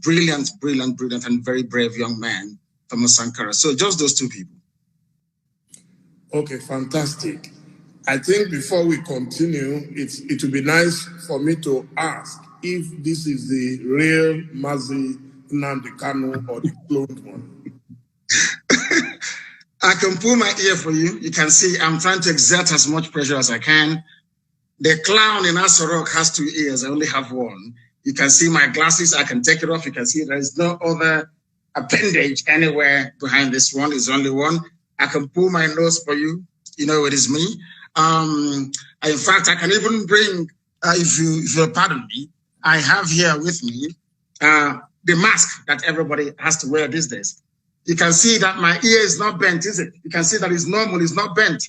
brilliant, and very brave young man, Thomas Sankara. So just those two people. Okay, fantastic. I think before we continue, it would be nice for me to ask if this is the real Mazi Nnamdi Kanu or the cloned one. I can pull my ear for you. You can see I'm trying to exert as much pressure as I can. The clown in Asorok has 2 ears. I only have 1. You can see my glasses. I can take it off. You can see there is no other appendage anywhere behind this one. It's only one. I can pull my nose for you. You know it is me. In fact, I can even bring, if you'll pardon me, I have here with me the mask that everybody has to wear these days. You can see that my ear is not bent, is it? You can see that it's normal, it's not bent.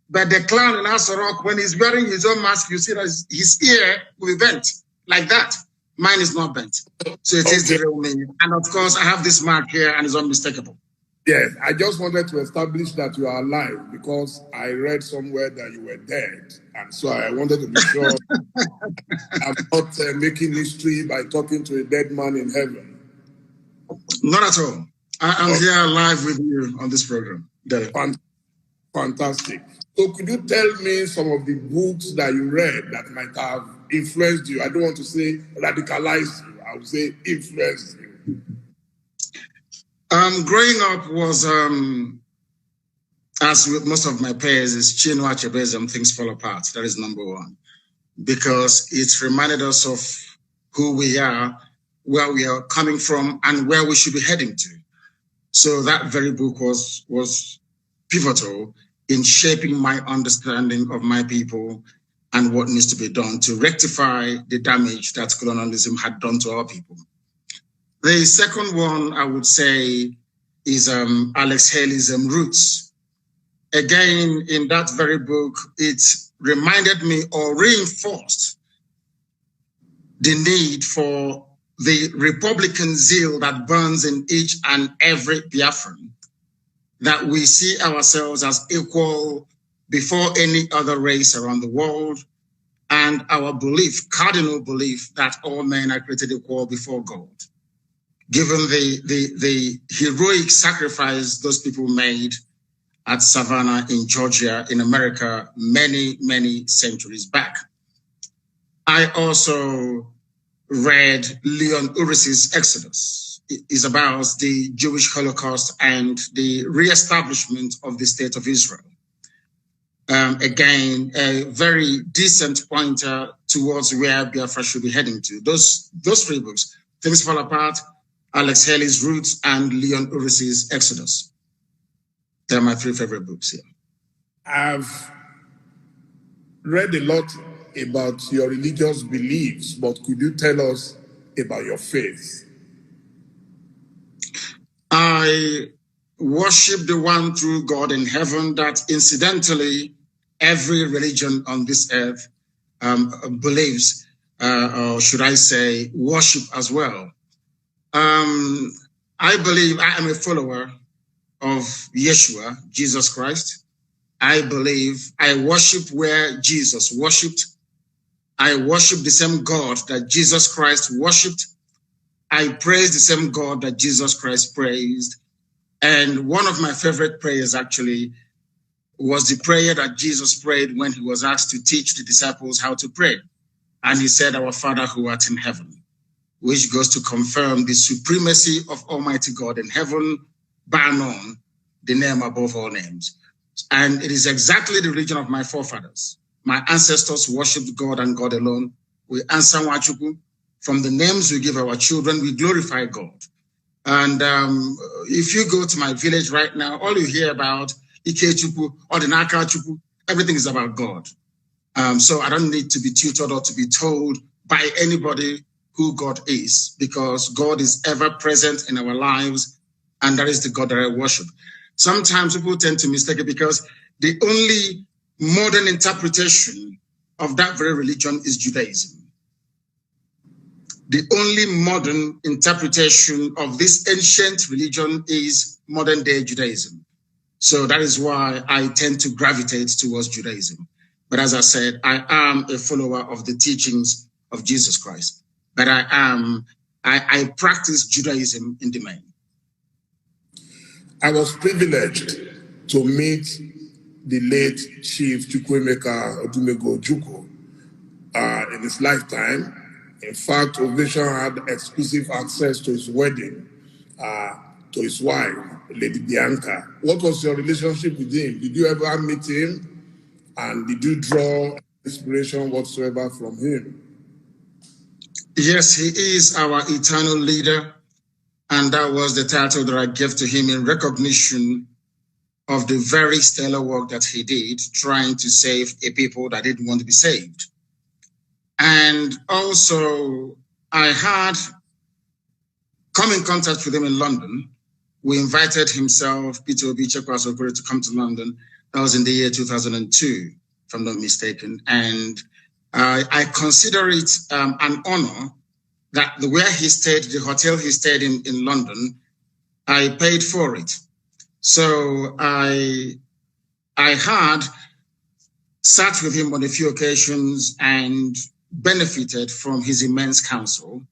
But the clown in Asorok, when he's wearing his own mask, you see that his ear will be bent like that. Mine is not bent. So it is the real me. And of course, I have this mark here and it's unmistakable. Yes, I just wanted to establish that you are alive because I read somewhere that you were dead. And so I wanted to be sure I'm not making history by talking to a dead man in heaven. Not at all. I'm here live with you on this program. Fantastic. So could you tell me some of the books that you read that might have influenced you? I don't want to say radicalized you. I would say influenced you. Growing up was, as with most of my peers, is Chinua Achebe's Things Fall Apart. That is number 1. Because it's reminded us of who we are, where we are coming from, and where we should be heading to. So that very book was pivotal in shaping my understanding of my people and what needs to be done to rectify the damage that colonialism had done to our people. The second one, I would say, is Alex Haley's Roots. Again, in that very book, it reminded me or reinforced the need for the Republican zeal that burns in each and every Biafran, that we see ourselves as equal before any other race around the world, and our belief, cardinal belief, that all men are created equal before God. Given the heroic sacrifice those people made at Savannah in Georgia, in America, many, many centuries back. I also read Leon Uris's Exodus. It is about the Jewish Holocaust and the reestablishment of the State of Israel. Again, a very decent pointer towards where Biafra should be heading to. Those 3 books, Things Fall Apart, Alex Haley's Roots, and Leon Uris's Exodus. They're my 3 favorite books here. I've read a lot about your religious beliefs, but could you tell us about your faith? I worship the one true God in heaven that incidentally every religion on this earth believes, or should I say, worship as well. I believe I am a follower of Yeshua, Jesus Christ. I believe I worship where Jesus worshipped. I worship the same God that Jesus Christ worshipped. I praise the same God that Jesus Christ praised. And one of my favorite prayers actually was the prayer that Jesus prayed when he was asked to teach the disciples how to pray. And he said, "Our Father who art in heaven," which goes to confirm the supremacy of Almighty God in heaven, bar none, the name above all names. And it is exactly the religion of my forefathers. My ancestors worshipped God and God alone. We answer Wachuku. From the names we give our children, we glorify God. And if you go to my village right now, all you hear about Ikechuku or the Nakachuku, everything is about God. So I don't need to be tutored or to be told by anybody who God is, because God is ever present in our lives, and that is the God that I worship. Sometimes people tend to mistake it because the only modern interpretation of that very religion is Judaism. The only modern interpretation of this ancient religion is modern day Judaism. So that is why I tend to gravitate towards Judaism. But as I said, I am a follower of the teachings of Jesus Christ. But I am I practice Judaism in the main. I was privileged to meet the late Chief Chukwuemeka Odumego Ojukwu in his lifetime. In fact, Ovation had exclusive access to his wedding, to his wife, Lady Bianca. What was your relationship with him? Did you ever meet him? And did you draw inspiration whatsoever from him? Yes, he is our eternal leader. And that was the title that I gave to him in recognition of the very stellar work that he did, trying to save a people that didn't want to be saved. And also, I had come in contact with him in London. We invited himself, Peter Obi Chekwasokore, to come to London. That was in the year 2002, if I'm not mistaken. And I consider it an honor that where he stayed, the hotel he stayed in London, I paid for it. So I had sat with him on a few occasions and benefited from his immense counsel.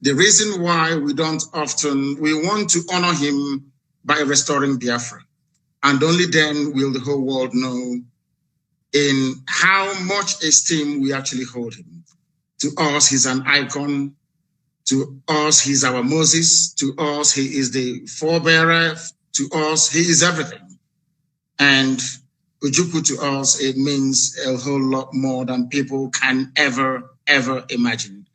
The reason why we want to honor him by restoring Biafra. And only then will the whole world know in how much esteem we actually hold him. To us, he's an icon. To us, he's our Moses. To us, he is the forebearer. To us, he is everything. And Ojukwu to us, it means a whole lot more than people can ever imagine.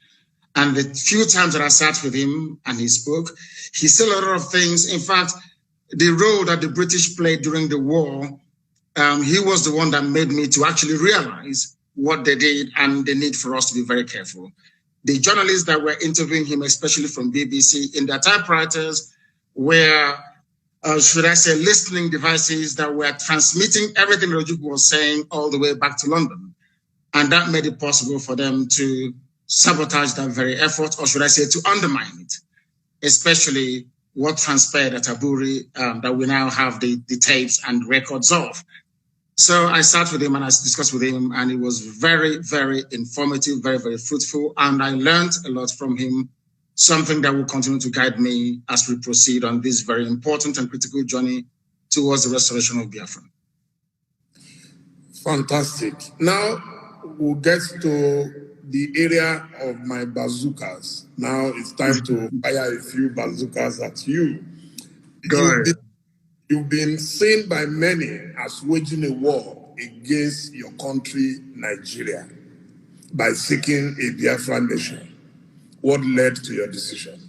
And the few times that I sat with him and he spoke, he said a lot of things. In fact, the role that the British played during the war, he was the one that made me to actually realize what they did and the need for us to be very careful. The journalists that were interviewing him, especially from BBC, in their typewriters were, should I say, listening devices that were transmitting everything Ojukwu was saying all the way back to London. And that made it possible for them to sabotage that very effort, or should I say, to undermine it, especially what transpired at Aburi, that we now have the tapes and records of. So I sat with him and I discussed with him, and it was very, very informative, very, very fruitful. And I learned a lot from him, something that will continue to guide me as we proceed on this very important and critical journey towards the restoration of Biafra. Fantastic. Now we'll get to the area of my bazookas. Now it's time to fire a few bazookas at you. Go ahead. You've been seen by many as waging a war against your country, Nigeria, by seeking a Biafra nation. What led to your decision?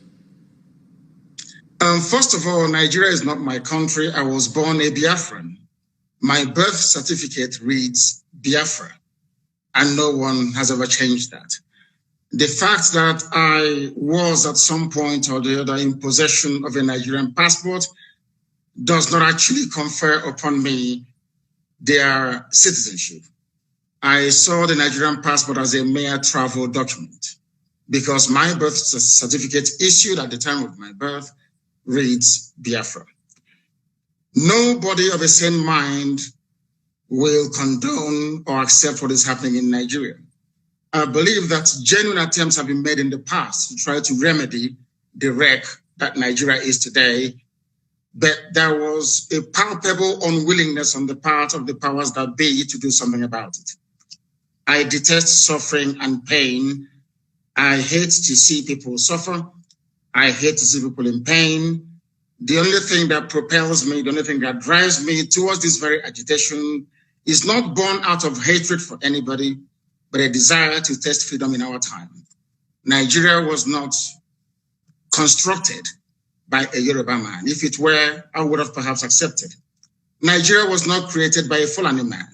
First of all, Nigeria is not my country. I was born a Biafran. My birth certificate reads Biafra, and no one has ever changed that. The fact that I was at some point or the other in possession of a Nigerian passport does not actually confer upon me their citizenship. I saw the Nigerian passport as a mere travel document because my birth certificate issued at the time of my birth reads Biafra. Nobody of a sane mind will condone or accept what is happening in Nigeria. I believe that genuine attempts have been made in the past to try to remedy the wreck that Nigeria is today, but there was a palpable unwillingness on the part of the powers that be to do something about it. I detest suffering and pain. I hate to see people suffer. I hate to see people in pain. The only thing that propels me, the only thing that drives me towards this very agitation is not born out of hatred for anybody, but a desire to test freedom in our time. Nigeria was not constructed by a Yoruba man. If it were, I would have perhaps accepted. Nigeria was not created by a Fulani man.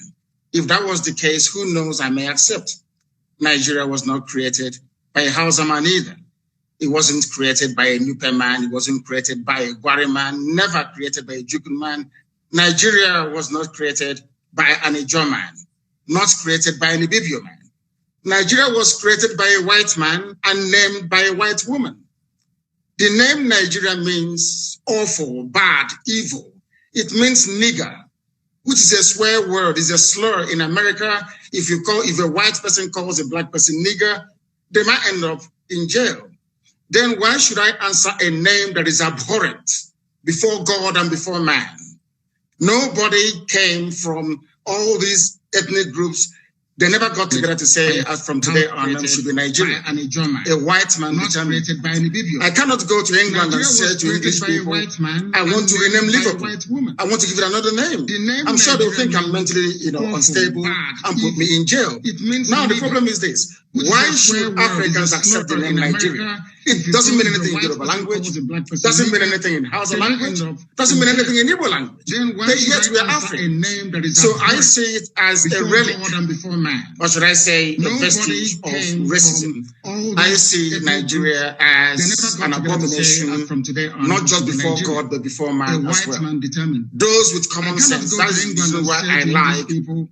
If that was the case, who knows, I may accept. Nigeria was not created by a Hausa man either. It wasn't created by a Nupe man. It wasn't created by a Gwari man, never created by a Jukun man. Nigeria was not created by an Ijaw man, not created by an Ibibio man. Nigeria was created by a white man and named by a white woman. The name Nigeria means awful, bad, evil. It means nigger, which is a swear word, is a slur in America. If a white person calls a black person nigger, they might end up in jail. then why should I answer a name that is abhorrent before God and before man? Nobody came from all these ethnic groups. They never got together to say, as from today on, it should be Nigeria. A white man determined. I cannot go to England and say to English people, I want to rename Liverpool. I want to give it another name. I'm sure they'll think I'm mentally, unstable and put me in jail. Now the problem is this: why should Africans accept the name Nigeria? It doesn't mean anything in Yoruba language, doesn't mean anything in Hausa language, doesn't mean anything in Igbo language. But yet we are African. So I see it as a relic, or should I say a vestige of racism. I see Nigeria as an abomination, not just before God, but before man as well. Those with common sense, that's the reason why I like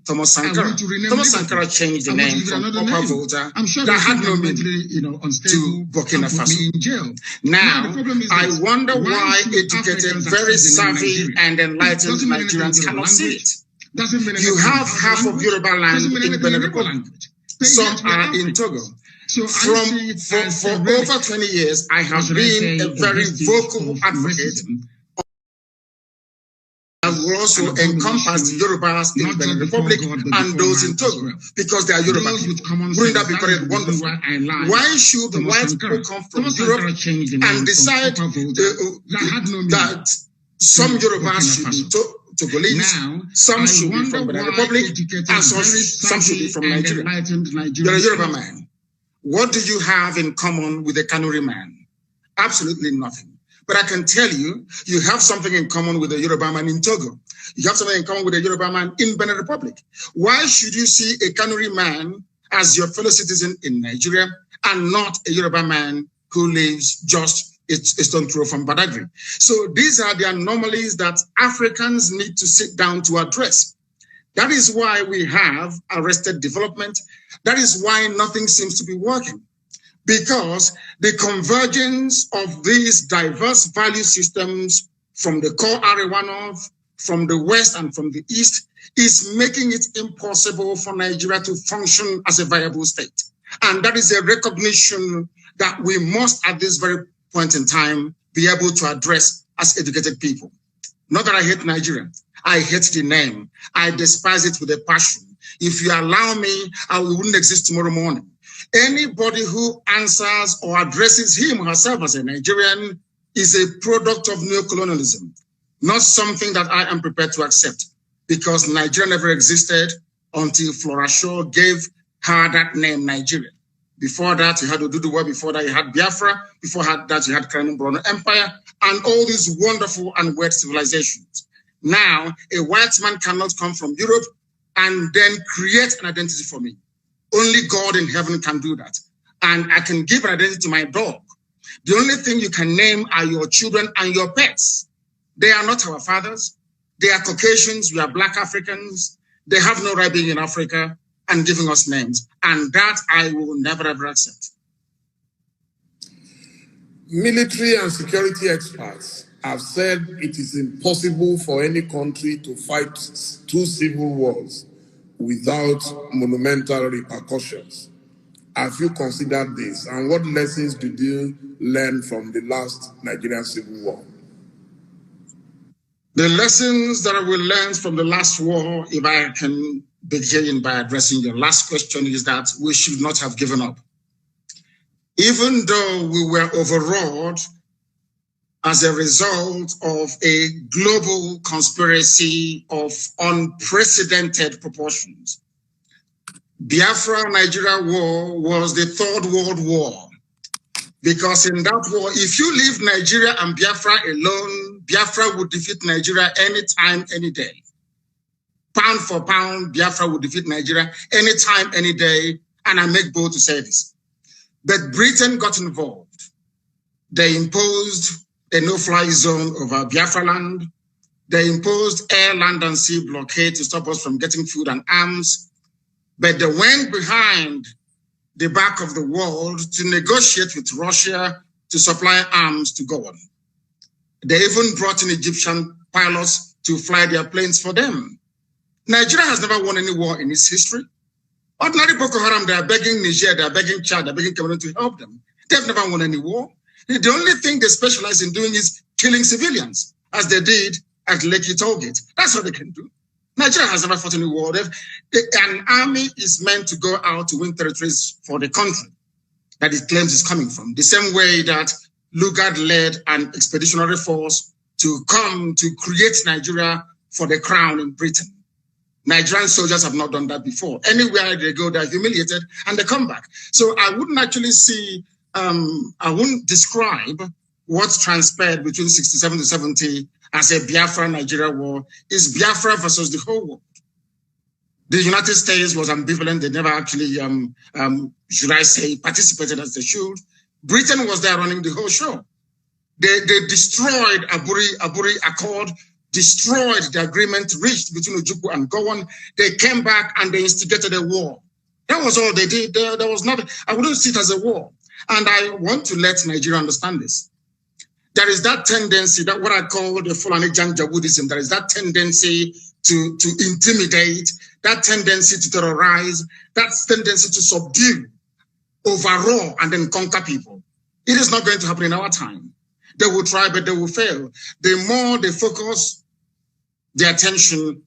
Thomas Sankara. Thomas Sankara changed the name from Upper Volta that had no meaning to Burkina Faso. Now, I wonder why educated, very savvy and enlightened Nigerians cannot see it. You have half of Yoruba land in Benin Republic. Some are in Togo. For over 20 years, I have been a very vocal advocate. I will also encompass the Yorubas in Benin Republic and those in Togo because they are Yoruba. Wouldn't that be very wonderful? Why should the white people come from Europe and decide that some Yorubas should be Togolese, some should be from Benin Republic, and some should be from Nigeria? You're a Yoruba man. What do you have in common with a Kanuri man? Absolutely nothing. But I can tell you, you have something in common with a Yoruba man in Togo. You have something in common with a Yoruba man in Benin Republic. Why should you see a Kanuri man as your fellow citizen in Nigeria and not a Yoruba man who lives just a stone throw from Badagry? So these are the anomalies that Africans need to sit down to address. That is why we have arrested development. That is why nothing seems to be working. Because the convergence of these diverse value systems from the core Arewa North, from the West and from the East is making it impossible for Nigeria to function as a viable state. And that is a recognition that we must, at this very point in time, be able to address as educated people. Not that I hate Nigeria. I hate the name. I despise it with a passion. If you allow me, I wouldn't exist tomorrow morning. Anybody who answers or addresses him or herself as a Nigerian is a product of neocolonialism, not something that I am prepared to accept, because Nigeria never existed until Flora Shaw gave her that name, Nigeria. Before that, you had Oduduwa. Before that, you had Biafra. Before that, you had Kanu Empire and all these wonderful and weird civilizations. Now, a white man cannot come from Europe and then create an identity for me. Only God in heaven can do that. And I can give an identity to my dog. The only thing you can name are your children and your pets. They are not our fathers. They are Caucasians. We are Black Africans. They have no right being in Africa and giving us names. And that I will never, ever accept. Military and security experts have said it is impossible for any country to fight 2 civil wars without monumental repercussions. Have you considered this? And what lessons did you learn from the last Nigerian Civil War? The lessons that I will learn from the last war, if I can begin by addressing your last question, is that we should not have given up. Even though we were overawed as a result of a global conspiracy of unprecedented proportions. Biafra-Nigeria war was the Third World War. Because in that war, if you leave Nigeria and Biafra alone, Biafra would defeat Nigeria anytime, any day. Pound for pound, Biafra would defeat Nigeria anytime, any day. And I make bold to say this. But Britain got involved. They imposed a no-fly zone over Biafra land. They imposed air, land, and sea blockade to stop us from getting food and arms. But they went behind the back of the world to negotiate with Russia to supply arms to go on. They even brought in Egyptian pilots to fly their planes for them. Nigeria has never won any war in its history. Ordinary Boko Haram, they are begging Niger, they are begging Chad, they are begging Cameroon to help them. They've never won any war. The only thing they specialize in doing is killing civilians, as they did at Lekki Tollgate. That's what they can do. Nigeria has never fought any war. An army is meant to go out to win territories for the country that it claims is coming from. The same way that Lugard led an expeditionary force to come to create Nigeria for the crown in Britain. Nigerian soldiers have not done that before. Anywhere they go, they're humiliated and they come back. So I wouldn't actually see, I wouldn't describe what transpired between 67 to 70 as a Biafra-Nigeria war. Is Biafra versus the whole world. The United States was ambivalent. They never actually, should I say, participated as they should. Britain was there running the whole show. They destroyed Aburi Accord, destroyed the agreement reached between Ojukwu and Gowon. They came back and they instigated a war. That was all they did. There was nothing. I wouldn't see it as a war. And I want to let Nigeria understand this. There is that tendency, that what I call the Fulani Janjaweedism, there is that tendency to intimidate, that tendency to terrorize, that tendency to subdue, overrule, and then conquer people. It is not going to happen in our time. They will try, but they will fail. The more they focus their attention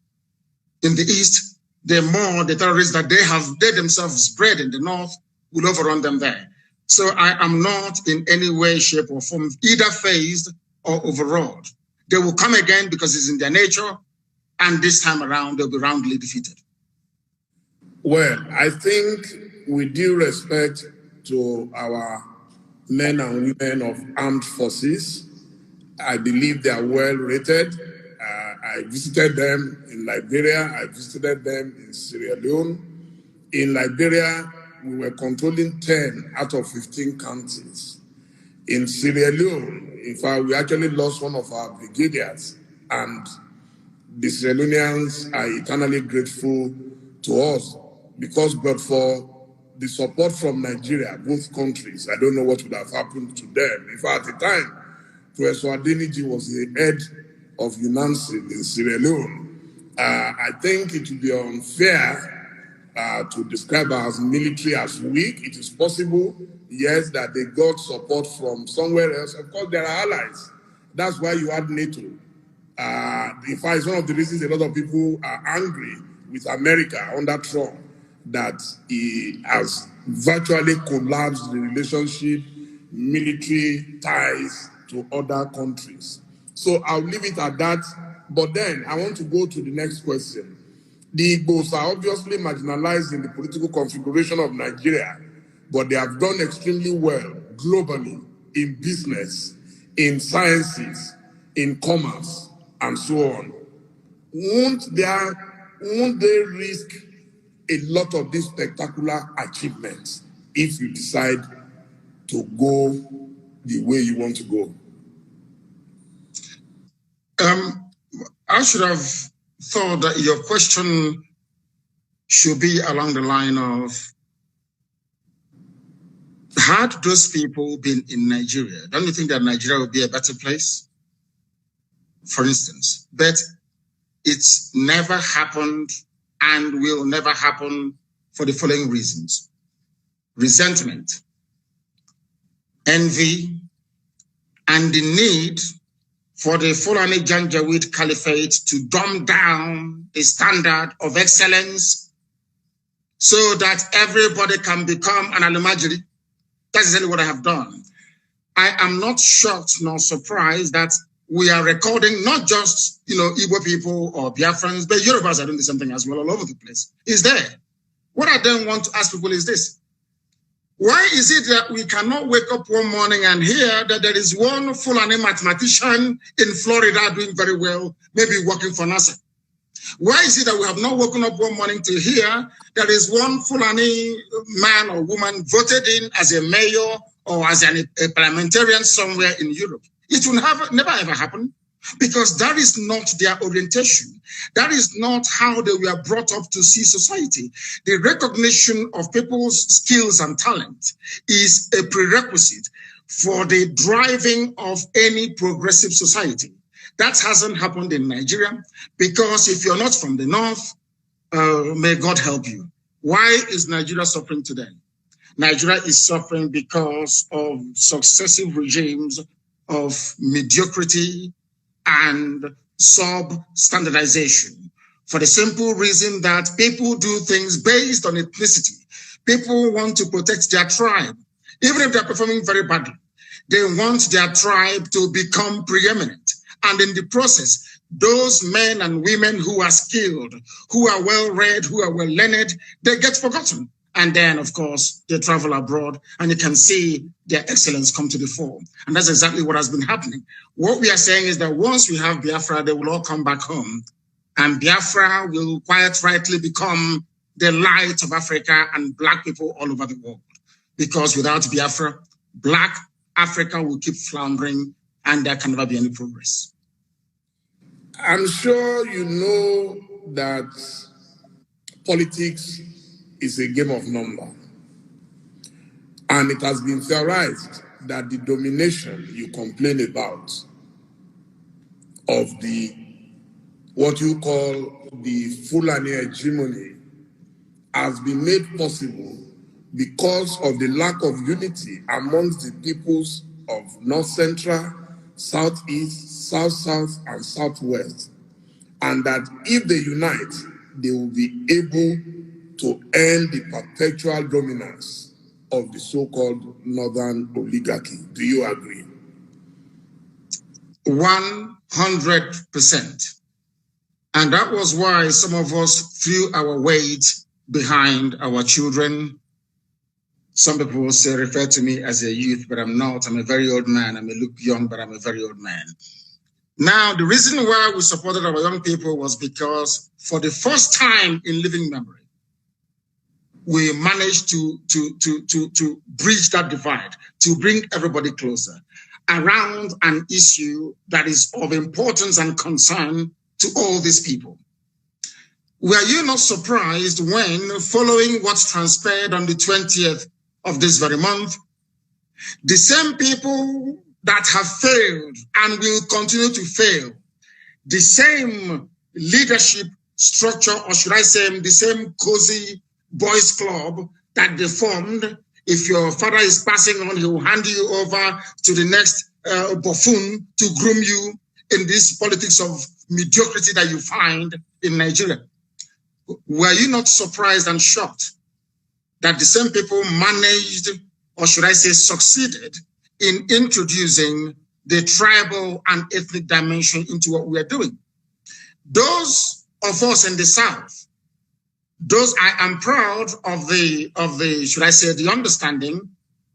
in the East, the more the terrorists that they themselves bred in the North will overrun them there. So I am not in any way, shape, or form either phased or overawed. They will come again because it's in their nature, and this time around they'll be roundly defeated. Well, I think with due respect to our men and women of armed forces, I believe they are well rated. I visited them in Liberia. I visited them in Sierra Leone. In Liberia, we were controlling 10 out of 15 counties. In Sierra Leone, in fact, we actually lost one of our brigadiers, and the Sierra Leoneans are eternally grateful to us because, but for the support from Nigeria, both countries, I don't know what would have happened to them. In fact, at the time, Professor Adeniji was the head of UNANSI in Sierra Leone. I think it would be unfair to describe as military as weak. It is possible, yes, that they got support from somewhere else. Of course, there are allies. That's why you had NATO. In fact, it's one of the reasons a lot of people are angry with America under Trump, that he has virtually collapsed the relationship, military ties to other countries. So I'll leave it at that. But then I want to go to the next question. The Igbos are obviously marginalized in the political configuration of Nigeria, but they have done extremely well globally in business, in sciences, in commerce, and so on. Won't they risk a lot of these spectacular achievements if you decide to go the way you want to go? I should have thought that your question should be along the line of, had those people been in Nigeria, don't you think that Nigeria would be a better place? For instance, but it's never happened and will never happen for the following reasons: resentment, envy, and the need for the Fulani Janjaweed Caliphate to dumb down the standard of excellence so that everybody can become an Alumajiri. That's exactly what I have done. I am not shocked nor surprised that we are recording not just, Igbo people or Biafrans, but Yorubas are doing the same thing as well all over the place. It's there. What I then want to ask people is this: why is it that we cannot wake up one morning and hear that there is one Fulani mathematician in Florida doing very well, maybe working for NASA? Why is it that we have not woken up one morning to hear there is one Fulani man or woman voted in as a mayor or as a parliamentarian somewhere in Europe? It will never ever happen, because that is not their orientation. That is not how they were brought up to see society. The recognition of people's skills and talent is a prerequisite for the driving of any progressive society. That hasn't happened in Nigeria, because if you're not from the North, may God help you. Why is Nigeria suffering today? Nigeria is suffering because of successive regimes of mediocrity and sub-standardization, for the simple reason that people do things based on ethnicity. People want to protect their tribe. Even if they're performing very badly, they want their tribe to become preeminent. And in the process, those men and women who are skilled, who are well-read, who are well-learned, they get forgotten. And then, of course, they travel abroad and you can see their excellence come to the fore. And that's exactly what has been happening. What we are saying is that once we have Biafra, they will all come back home. And Biafra will quite rightly become the light of Africa and Black people all over the world. Because without Biafra, Black Africa will keep floundering and there can never be any progress. I'm sure you know that politics is a game of number. And it has been theorized that the domination you complain about of what you call the Fulani hegemony has been made possible because of the lack of unity amongst the peoples of North Central, Southeast, South-South, and Southwest. And that if they unite, they will be able to end the perpetual dominance of the so-called Northern oligarchy. Do you agree? 100%. And that was why some of us threw our weight behind our children. Some people will say, refer to me as a youth, but I'm not. I'm a very old man. I may look young, but I'm a very old man. Now, the reason why we supported our young people was because for the first time in living memory, we managed to bridge that divide, to bring everybody closer around an issue that is of importance and concern to all these people. Were you not surprised when, following what transpired on the 20th of this very month, the same people that have failed and will continue to fail, the same leadership structure, or should I say the same cozy boys club that they formed, if your father is passing on, he will hand you over to the next buffoon to groom you in this politics of mediocrity that you find in Nigeria. Were you not surprised and shocked that the same people managed, or should I say succeeded, in introducing the tribal and ethnic dimension into what we are doing? Those of us in the South, I am proud of the, should I say, the understanding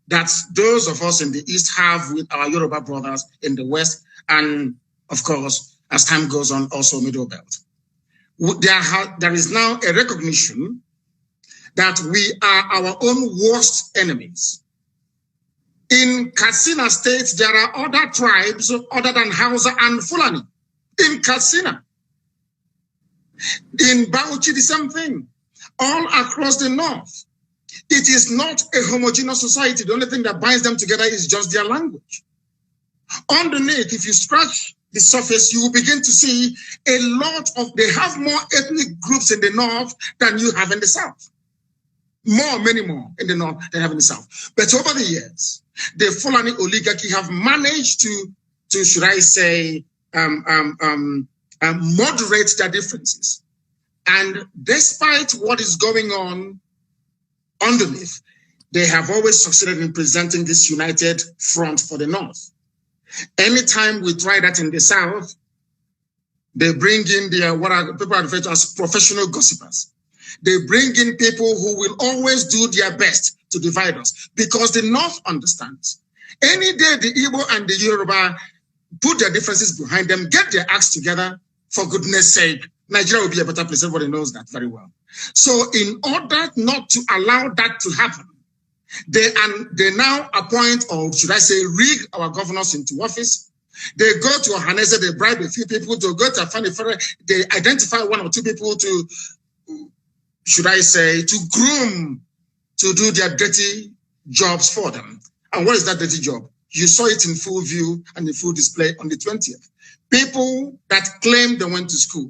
that those of us in the East have with our Yoruba brothers in the West, and of course, as time goes on, also Middle Belt. There is now a recognition that we are our own worst enemies. In Katsina State, there are other tribes other than Hausa and Fulani. In Katsina. In Bauchi, the same thing. All across the north. It is not a homogeneous society. The only thing that binds them together is just their language. Underneath, if you scratch the surface, you will begin to see a lot of, they have more ethnic groups in the north than you have in the south. Many more in the north than have in the south. But over the years, the Fulani oligarchy have managed to should I say, moderate their differences. And despite what is going on underneath, they have always succeeded in presenting this united front for the north. Anytime we try that in the south, they bring in their, what people are referred to as professional gossipers. They bring in people who will always do their best to divide us, because the north understands. Any day the Igbo and the Yoruba put their differences behind them, get their acts together, for goodness sake, Nigeria will be a better place. Everybody knows that very well. So in order not to allow that to happen, they now appoint, or should I say, rig our governors into office. They go to Ohanese, they bribe a few people to go to Afani, they identify one or two people to, should I say, to groom, to do their dirty jobs for them. And what is that dirty job? You saw it in full view and in full display on the 20th. People that claim they went to school,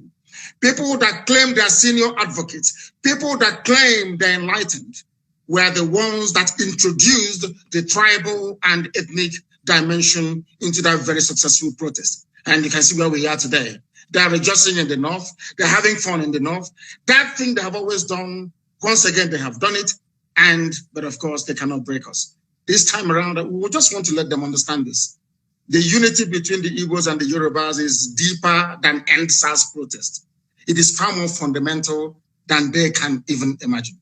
people that claim they're senior advocates, people that claim they're enlightened, were the ones that introduced the tribal and ethnic dimension into that very successful protest. And you can see where we are today. They're rejoicing in the north. They're having fun in the north. That thing they have always done, once again, they have done it. But of course, they cannot break us. This time around, we just want to let them understand this. The unity between the Igbos and the Yorubas is deeper than End SARS protest. It is far more fundamental than they can even imagine.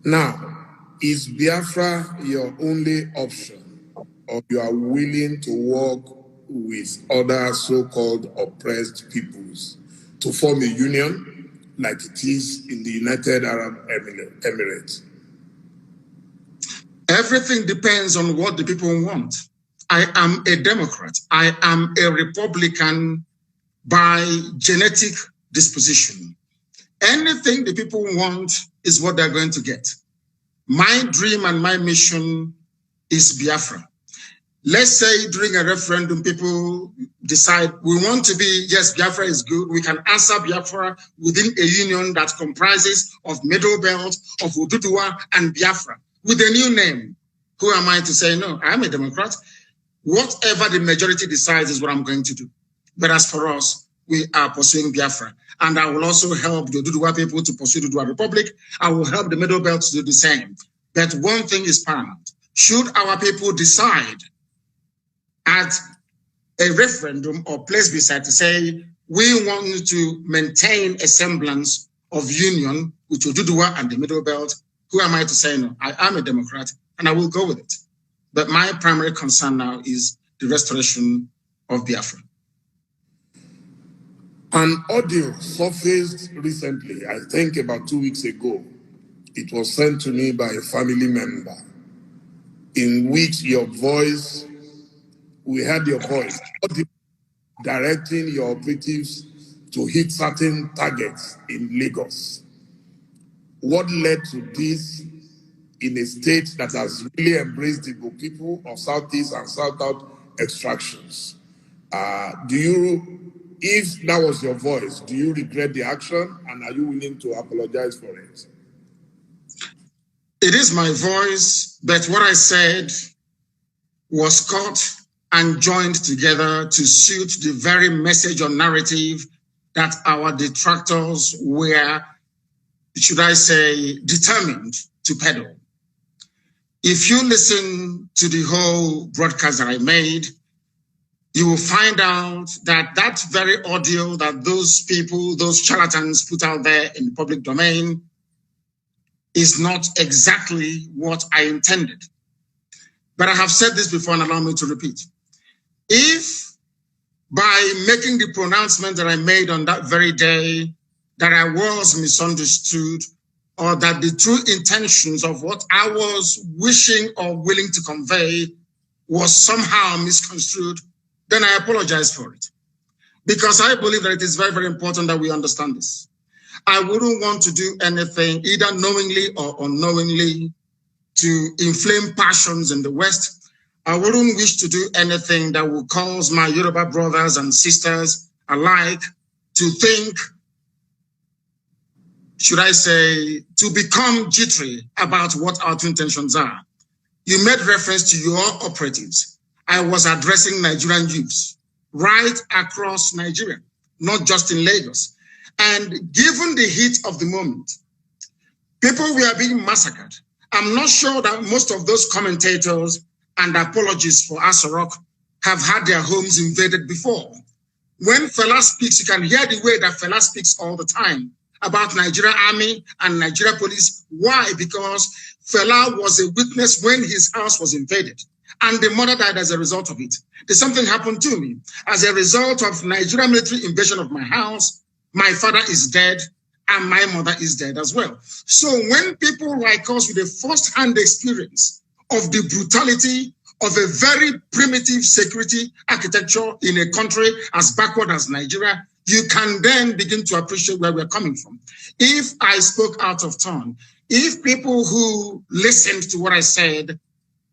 Now, is Biafra your only option, or you are willing to work with other so-called oppressed peoples to form a union like it is in the United Arab Emirates? Everything depends on what the people want. I am a Democrat. I am a Republican by genetic disposition. Anything the people want is what they're going to get. My dream and my mission is Biafra. Let's say during a referendum, people decide we want to be, yes, Biafra is good. We can answer Biafra within a union that comprises of Middle Belt, of Oduduwa and Biafra with a new name. Who am I to say no? I'm a Democrat. Whatever the majority decides is what I'm going to do. But as for us, we are pursuing Biafra. And I will also help the Oduduwa people to pursue the Oduduwa Republic. I will help the Middle Belt to do the same. But one thing is paramount. Should our people decide at a referendum or plebiscite to say, we want to maintain a semblance of union with Oduduwa and the Middle Belt, who am I to say no? I am a Democrat and I will go with it. But my primary concern now is the restoration of Biafra. An audio surfaced recently, I think about 2 weeks ago. It was sent to me by a family member, in which your voice, we heard your voice, directing your operatives to hit certain targets in Lagos. What led to this in a state that has really embraced the Igbo people of Southeast and South extractions? If that was your voice, do you regret the action, and are you willing to apologize for it? It is my voice, but what I said was cut and joined together to suit the very message or narrative that our detractors were, should I say, determined to peddle. If you listen to the whole broadcast that I made, you will find out that that very audio that those people, those charlatans put out there in the public domain is not exactly what I intended. But I have said this before and allow me to repeat. If by making the pronouncement that I made on that very day that I was misunderstood, or that the true intentions of what I was wishing or willing to convey was somehow misconstrued, then I apologize for it. Because I believe that it is very, very important that we understand this. I wouldn't want to do anything, either knowingly or unknowingly, to inflame passions in the West. I wouldn't wish to do anything that would cause my Yoruba brothers and sisters alike to think, should I say, to become jittery about what our true intentions are. You made reference to your operatives. I was addressing Nigerian youths right across Nigeria, not just in Lagos. And given the heat of the moment, people were being massacred. I'm not sure that most of those commentators and apologists for Asorok have had their homes invaded before. When Fela speaks, you can hear the way that Fela speaks all the time about Nigeria Army and Nigeria Police. Why? Because Fela was a witness when his house was invaded and the mother died as a result of it. There's something happened to me. As a result of Nigeria military invasion of my house, my father is dead and my mother is dead as well. So when people like us with a first-hand experience of the brutality of a very primitive security architecture in a country as backward as Nigeria, you can then begin to appreciate where we're coming from. If I spoke out of turn, if people who listened to what I said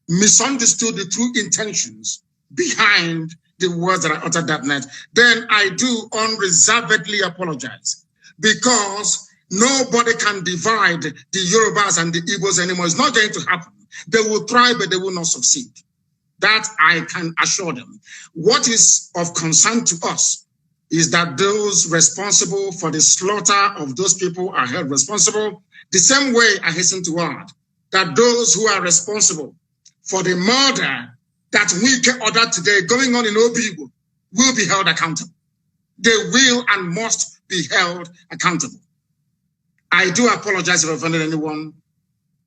misunderstood the true intentions behind the words that I uttered that night, then I do unreservedly apologize, because Nobody can divide the Yorubas and the Igbos anymore. It's not going to happen. They will try, but they will not succeed. That I can assure them. What is of concern to us is that those responsible for the slaughter of those people are held responsible. The same way, I hasten to add, that those who are responsible for the murder that we get ordered today going on in Obibo will be held accountable. They will and must be held accountable. I do apologize if I offended anyone,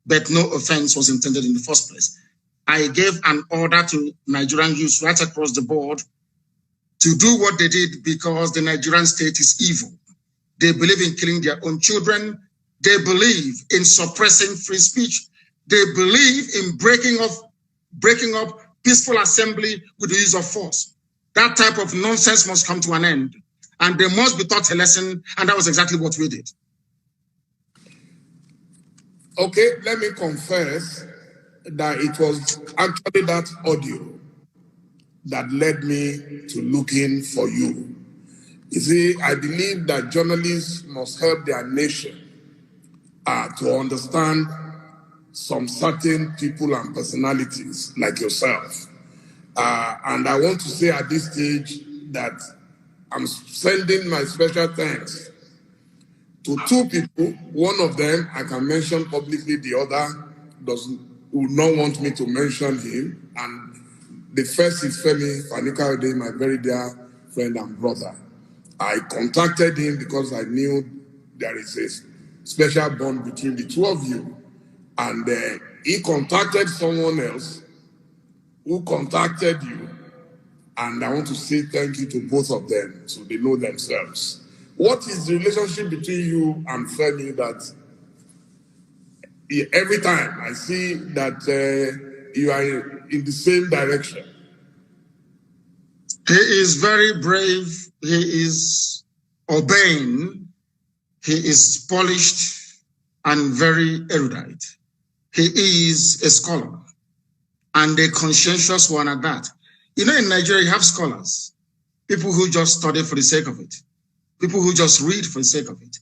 but no offense was intended in the first place. I gave an order to Nigerian youths right across the board to do what they did because the Nigerian state is evil. They believe in killing their own children. They believe in suppressing free speech. They believe in breaking up peaceful assembly with the use of force. That type of nonsense must come to an end. And they must be taught a lesson, and that was exactly what we did. Okay, let me confess that it was actually that audio that led me to looking for you. You see, I believe that journalists must help their nation to understand some certain people and personalities like yourself. And I want to say at this stage that I'm sending my special thanks to two people. One of them I can mention publicly, the other would not want me to mention him. And the first is Femi Fanikaude, my very dear friend and brother. I contacted him because I knew there is a special bond between the two of you. And he contacted someone else who contacted you. And I want to say thank you to both of them so they know themselves. What is the relationship between you and Femi that every time I see that you are in the same direction? He is very brave. He is urbane. He is polished and very erudite. He is a scholar and a conscientious one at that. You know, in Nigeria, you have scholars, people who just study for the sake of it, people who just read for the sake of it.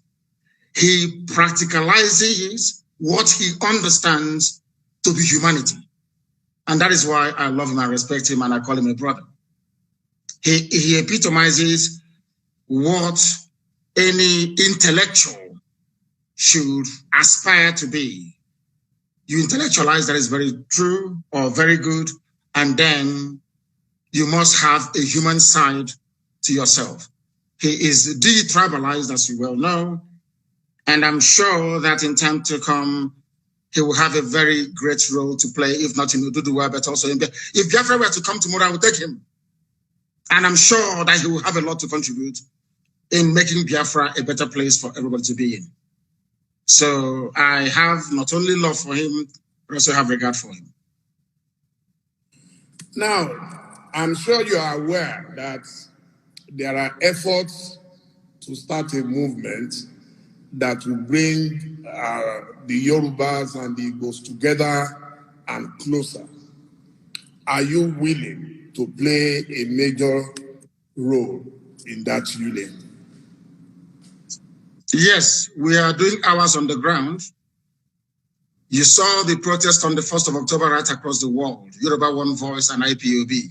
He practicalizes what he understands to be humanity. And that is why I love him, I respect him, and I call him a brother. He epitomizes what any intellectual should aspire to be. You intellectualize, that is very true or very good, and then you must have a human side to yourself. He is de-tribalized, as you well know, and I'm sure that in time to come, he will have a very great role to play, if not in Ududuwa, but also in Biafra. If Biafra were to come tomorrow, I would take him. And I'm sure that he will have a lot to contribute in making Biafra a better place for everybody to be in. So I have not only love for him, but also have regard for him. Now, I'm sure you are aware that there are efforts to start a movement that will bring the Yorubas and the Igbos together and closer. Are you willing to play a major role in that union? Yes, we are doing ours on the ground. You saw the protest on the 1st of October right across the world, Yoruba One Voice and IPOB.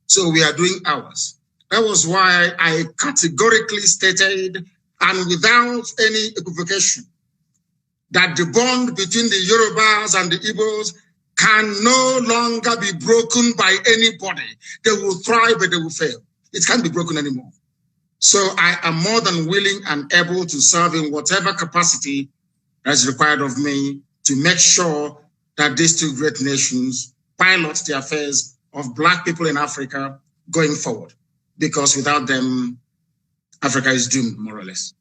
So we are doing ours. That was why I categorically stated, and without any equivocation, that the bond between the Yorubas and the Igbos can no longer be broken by anybody. They will thrive, but they will fail. It can't be broken anymore. So I am more than willing and able to serve in whatever capacity that is required of me to make sure that these two great nations pilot the affairs of Black people in Africa going forward. Because without them, Africa is doomed, more or less.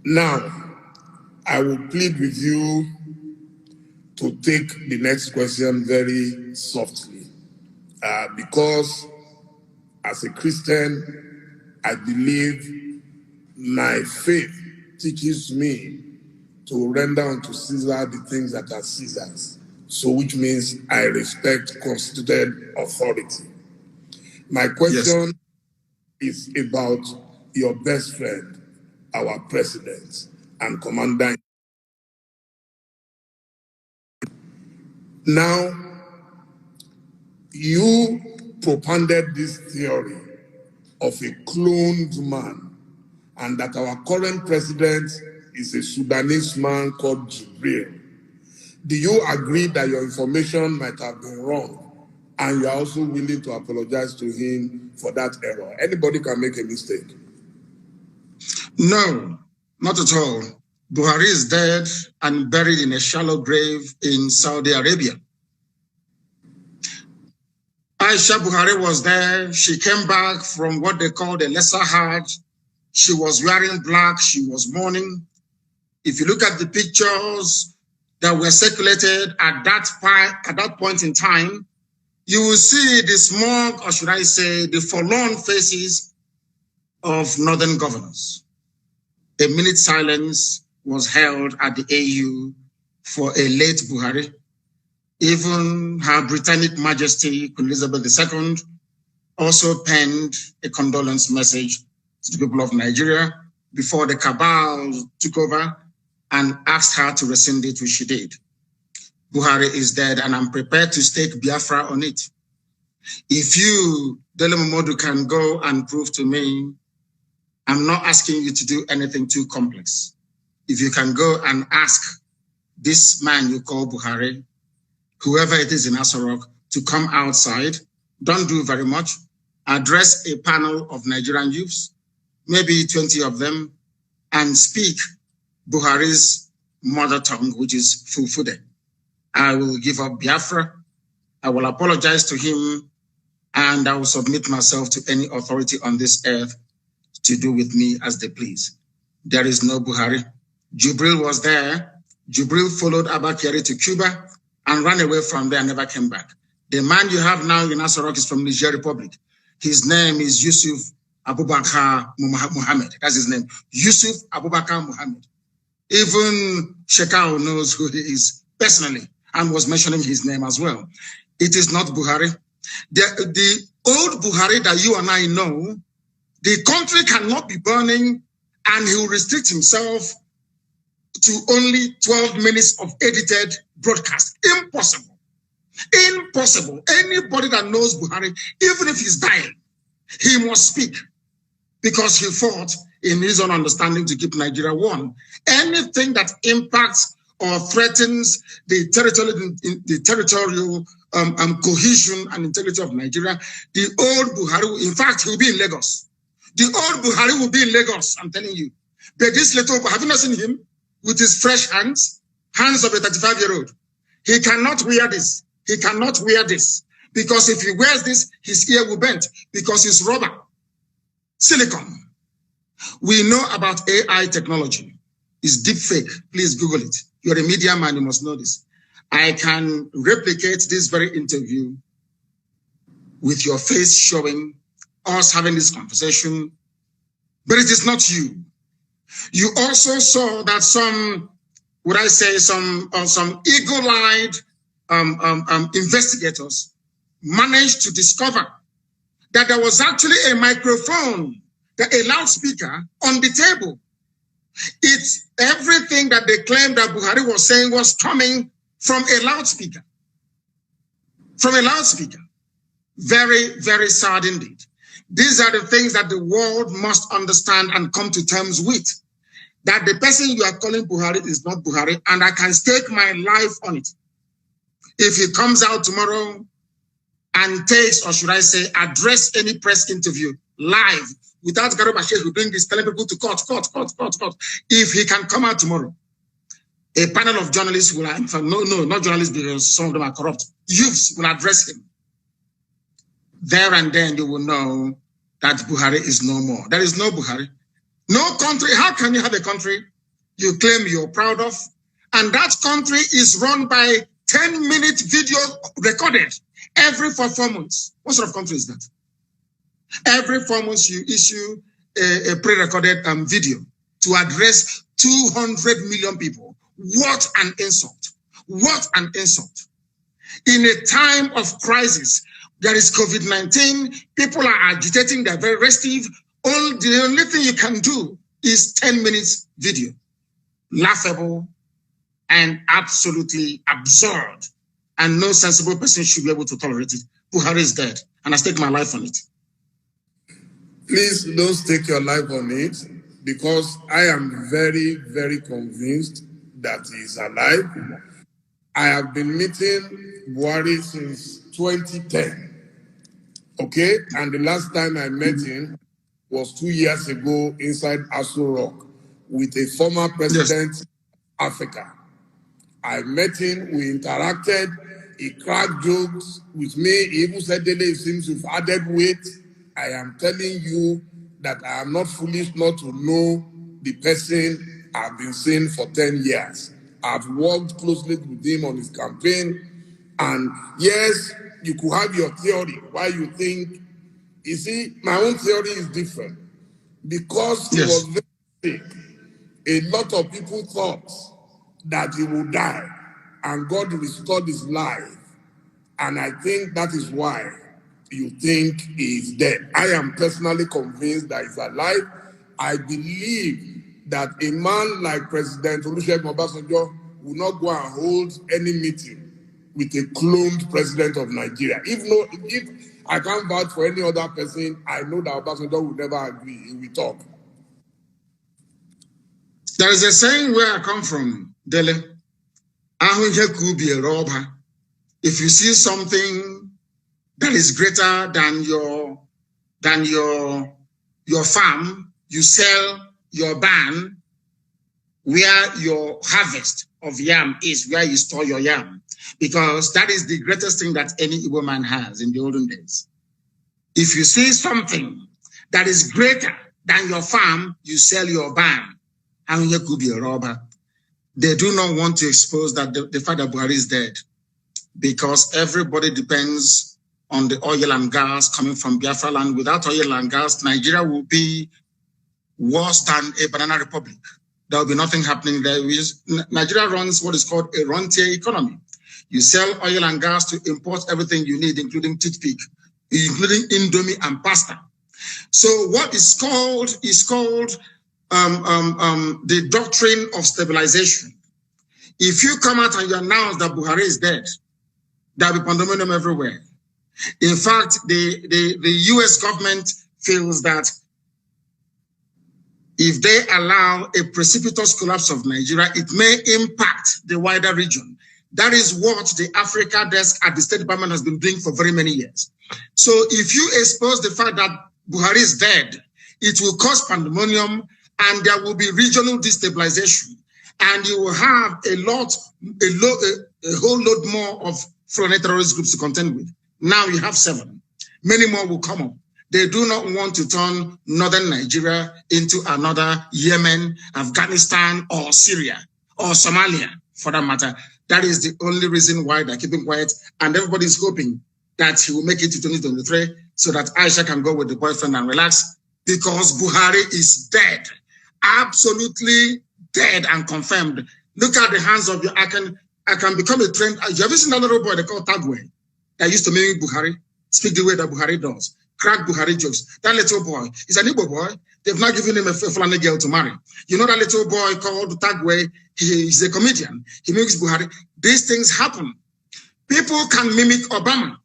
Now, I will plead with you to take the next question very softly, because as a Christian, I believe my faith teaches me to render unto Caesar the things that are Caesar's. So which means I respect constituted authority. My question is about your best friend, our president and commander. Now, you propounded this theory of a cloned man, and that our current president is a Sudanese man called Jibril. Do you agree that your information might have been wrong, and you are also willing to apologize to him for that error? Anybody can make a mistake. No, not at all. Buhari is dead and buried in a shallow grave in Saudi Arabia. Aisha Buhari was there. She came back from what they called a lesser Hajj. She was wearing black. She was mourning. If you look at the pictures that were circulated at that point in time, you will see the smug, or should I say, the forlorn faces of northern governors. A minute silence was held at the AU for a late Buhari. Even Her Britannic Majesty, Queen Elizabeth II, also penned a condolence message to the people of Nigeria before the cabal took over and asked her to rescind it, which she did. Buhari is dead, and I'm prepared to stake Biafra on it. If you, Dele Momodu, can go and prove to me, I'm not asking you to do anything too complex. If you can go and ask this man you call Buhari, whoever it is in Asarok, to come outside, don't do very much, address a panel of Nigerian youths, maybe 20 of them, and speak Buhari's mother tongue, which is Fulfude. I will give up Biafra. I will apologize to him, and I will submit myself to any authority on this earth to do with me as they please. There is no Buhari. Jibril was there. Jibril followed Abba Kyari to Cuba and ran away from there and never came back. The man you have now in Asarok is from Niger Republic. His name is Yusuf Abubakar Muhammad. That's his name. Yusuf Abubakar Muhammad. Even Shekau knows who he is personally and was mentioning his name as well. It is not Buhari. The old Buhari that you and I know, the country cannot be burning and he will restrict himself to only 12 minutes of edited broadcast. Impossible. Impossible. Anybody that knows Buhari, even if he's dying, he must speak because he fought in his own understanding to keep Nigeria one. Anything that impacts or threatens the territorial cohesion and integrity of Nigeria, the old Buhari, in fact, he'll be in Lagos. The old Buhari will be in Lagos, I'm telling you. But this little, have you not seen him with his fresh hands of a 35-year-old? He cannot wear this. He cannot wear this. Because if he wears this, his ear will bend because it's rubber, silicon. We know about AI technology. It's deep fake. Please Google it. You're a media man, you must know this. I can replicate this very interview with your face showing us having this conversation, but it is not you. You also saw that some eagle-eyed investigators managed to discover that there was actually a microphone, a loudspeaker on the table. It's everything that they claimed that Buhari was saying was coming from a loudspeaker. From a loudspeaker. Very, very sad indeed. These are the things that the world must understand and come to terms with. That the person you are calling Buhari is not Buhari, and I can stake my life on it. If he comes out tomorrow and takes, or should I say, address any press interview live without Garba Shehu doing this, telling people to cut. If he can come out tomorrow, a panel of journalists will, in fact, no, not journalists because some of them are corrupt, youths will address him. There and then you will know that Buhari is no more. There is no Buhari. No country. How can you have a country you claim you're proud of, and that country is run by 10-minute video recorded every 4 months? What sort of country is that? Every 4 months you issue a pre-recorded video to address 200 million people. What an insult. What an insult. In a time of crisis, there is COVID-19, people are agitating, they're very restive. The only thing you can do is 10 minutes video, laughable and absolutely absurd, and no sensible person should be able to tolerate it. Buhari is dead, and I stake my life on it. Please don't stake your life on it, because I am very, very convinced that he is alive. I have been meeting Buhari since 2010. Okay, and the last time I met him was 2 years ago inside Aso Rock with a former president of Africa. I met him, we interacted, he cracked jokes with me, he even said, Dele, it seems you've added weight. I am telling you that I am not foolish not to know the person I've been seeing for 10 years. I've worked closely with him on his campaign, and yes, you could have your theory why you think. You see, my own theory is different. Because he was very sick, a lot of people thought that he would die, and God restored his life. And I think that is why you think he is dead. I am personally convinced that he's alive. I believe that a man like President Olusegun Obasanjo will not go and hold any meeting with a cloned president of Nigeria. If I can't vouch for any other person, I know that Obasanjo will never agree. He will talk. There is a saying where I come from, Dele. Could be a robber. If you see something that is greater than your farm, you sell your barn where your harvest of yam is, where you store your yam, because that is the greatest thing that any Igbo man has in the olden days. If you see something that is greater than your farm, you sell your barn. And you could be a robber. They do not want to expose that the fact that Buhari is dead, because everybody depends on the oil and gas coming from Biafra land. Without oil and gas, Nigeria will be worse than a banana republic. There will be nothing happening there. Nigeria runs what is called a rentier economy. You sell oil and gas to import everything you need, including toothpick, including Indomie and pasta. So what is called the doctrine of stabilization. If you come out and you announce that Buhari is dead, there will be pandemonium everywhere. In fact, the US government feels that if they allow a precipitous collapse of Nigeria, it may impact the wider region. That is what the Africa desk at the State Department has been doing for very many years. So if you expose the fact that Buhari is dead, it will cause pandemonium, and there will be regional destabilization, and you will have a whole load more of foreign terrorist groups to contend with. Now you have 7. Many more will come up. They do not want to turn northern Nigeria into another Yemen, Afghanistan, or Syria, or Somalia, for that matter. That is the only reason why they're keeping quiet, and everybody's hoping that he will make it to 2023 so that Aisha can go with the boyfriend and relax, because Buhari is dead. Absolutely dead and confirmed. Look at the hands of your, I can become a trend. You ever seen that little boy they call Tagwe that used to mimic Buhari, speak the way that Buhari does, crack Buhari jokes? That little boy is an Igbo boy. They've not given him a Fulani girl to marry. You know that little boy called Tagwe, he's a comedian. He mimics Buhari. These things happen. People can mimic Obama.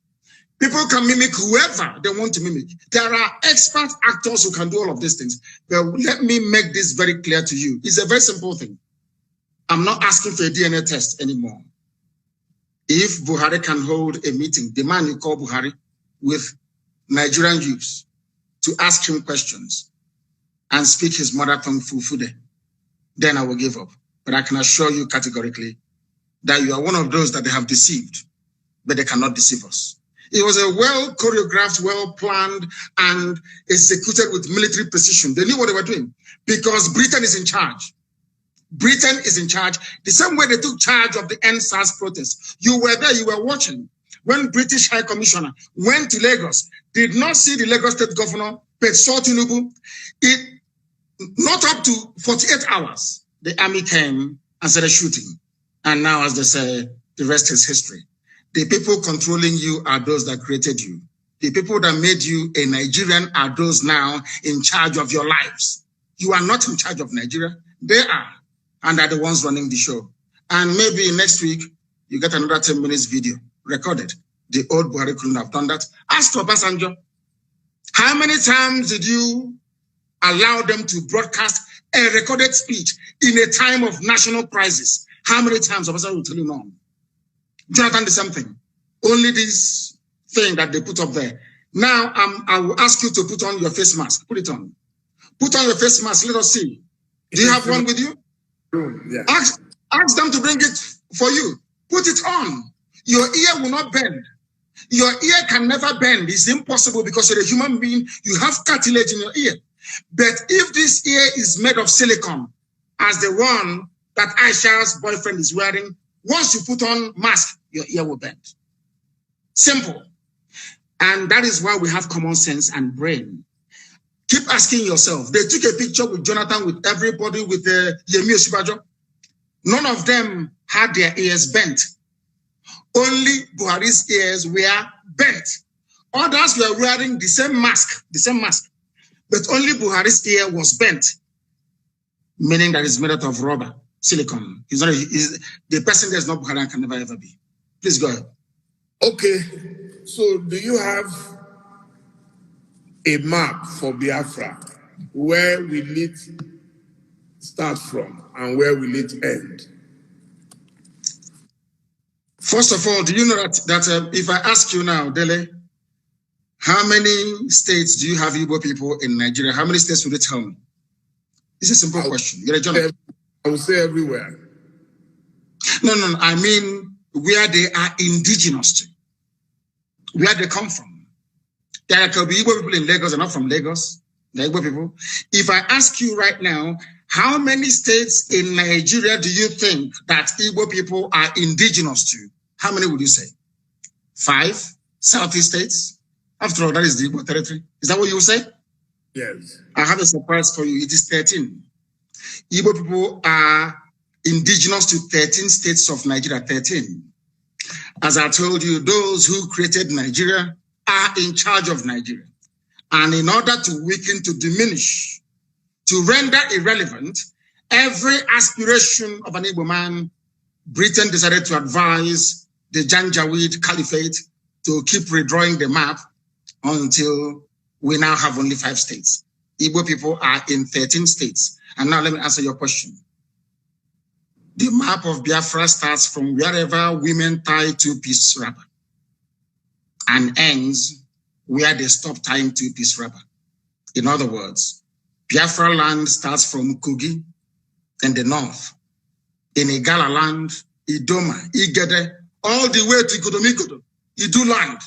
People can mimic whoever they want to mimic. There are expert actors who can do all of these things. But let me make this very clear to you. It's a very simple thing. I'm not asking for a DNA test anymore. If Buhari can hold a meeting, the man you call Buhari, with Nigerian youths to ask him questions and speak his mother tongue Fufude, then I will give up. But I can assure you categorically that you are one of those that they have deceived, but they cannot deceive us. It was a well-choreographed, well-planned, and executed with military precision. They knew what they were doing because Britain is in charge. Britain is in charge. The same way they took charge of the NSAS protests. You were there, you were watching. When British High Commissioner went to Lagos, did not see the Lagos State Governor, but saw Tinubu. Not up to 48 hours, the army came and started shooting. And now, as they say, the rest is history. The people controlling you are those that created you. The people that made you a Nigerian are those now in charge of your lives. You are not in charge of Nigeria. They are, and are the ones running the show. And maybe next week, you get another 10 minutes video recorded. The old Buhari couldn't have done that. Ask Obasanjo, how many times did you allow them to broadcast a recorded speech in a time of national crisis? How many times? Obasanjo will tell you no. Jonathan did something. Only this thing that they put up there. Now, I will ask you to put on your face mask. Put it on. Put on your face mask. Let us see. Do you have one with you? Yeah. Ask them to bring it for you. Put it on. Your ear will not bend. Your ear can never bend. It's impossible because you're a human being. You have cartilage in your ear. But if this ear is made of silicone, as the one that Aisha's boyfriend is wearing, once you put on mask, your ear will bend. Simple. And that is why we have common sense and brain. Keep asking yourself. They took a picture with Jonathan, with everybody, with Yemi Osinbajo. None of them had their ears bent. Only Buhari's ears were bent. Others were wearing the same mask, but only Buhari's ear was bent, meaning that it's made out of rubber, silicone. The person that's not Buhari and can never ever be. Please go ahead. Okay, so do you have a map for Biafra? Where will it start from and where will it end? First of all, do you know that if I ask you now, Dele, how many states do you have Igbo people in Nigeria? How many states would you tell me? It's a simple question. You're a journalist. I would say everywhere. No. I mean where they are indigenous to, where they come from. There could be Igbo people in Lagos and not from Lagos. The Igbo people. If I ask you right now, how many states in Nigeria do you think that Igbo people are indigenous to? How many would you say? 5 Southeast states? After all, that is the Igbo territory. Is that what you would say? Yes. I have a surprise for you. It is 13. Igbo people are indigenous to 13 states of Nigeria, 13. As I told you, those who created Nigeria are in charge of Nigeria. And in order to weaken, to diminish, to render irrelevant every aspiration of an Igbo man, Britain decided to advise the Janjaweed Caliphate to keep redrawing the map until we now have only 5 states. Igbo people are in 13 states. And now let me answer your question. The map of Biafra starts from wherever women tie 2-piece wrapper and ends where they stop tying 2-piece wrapper. In other words, Biafra land starts from Kogi in the north, in Igala land, Idoma, Igede, all the way to Kodomikodo, Idu land,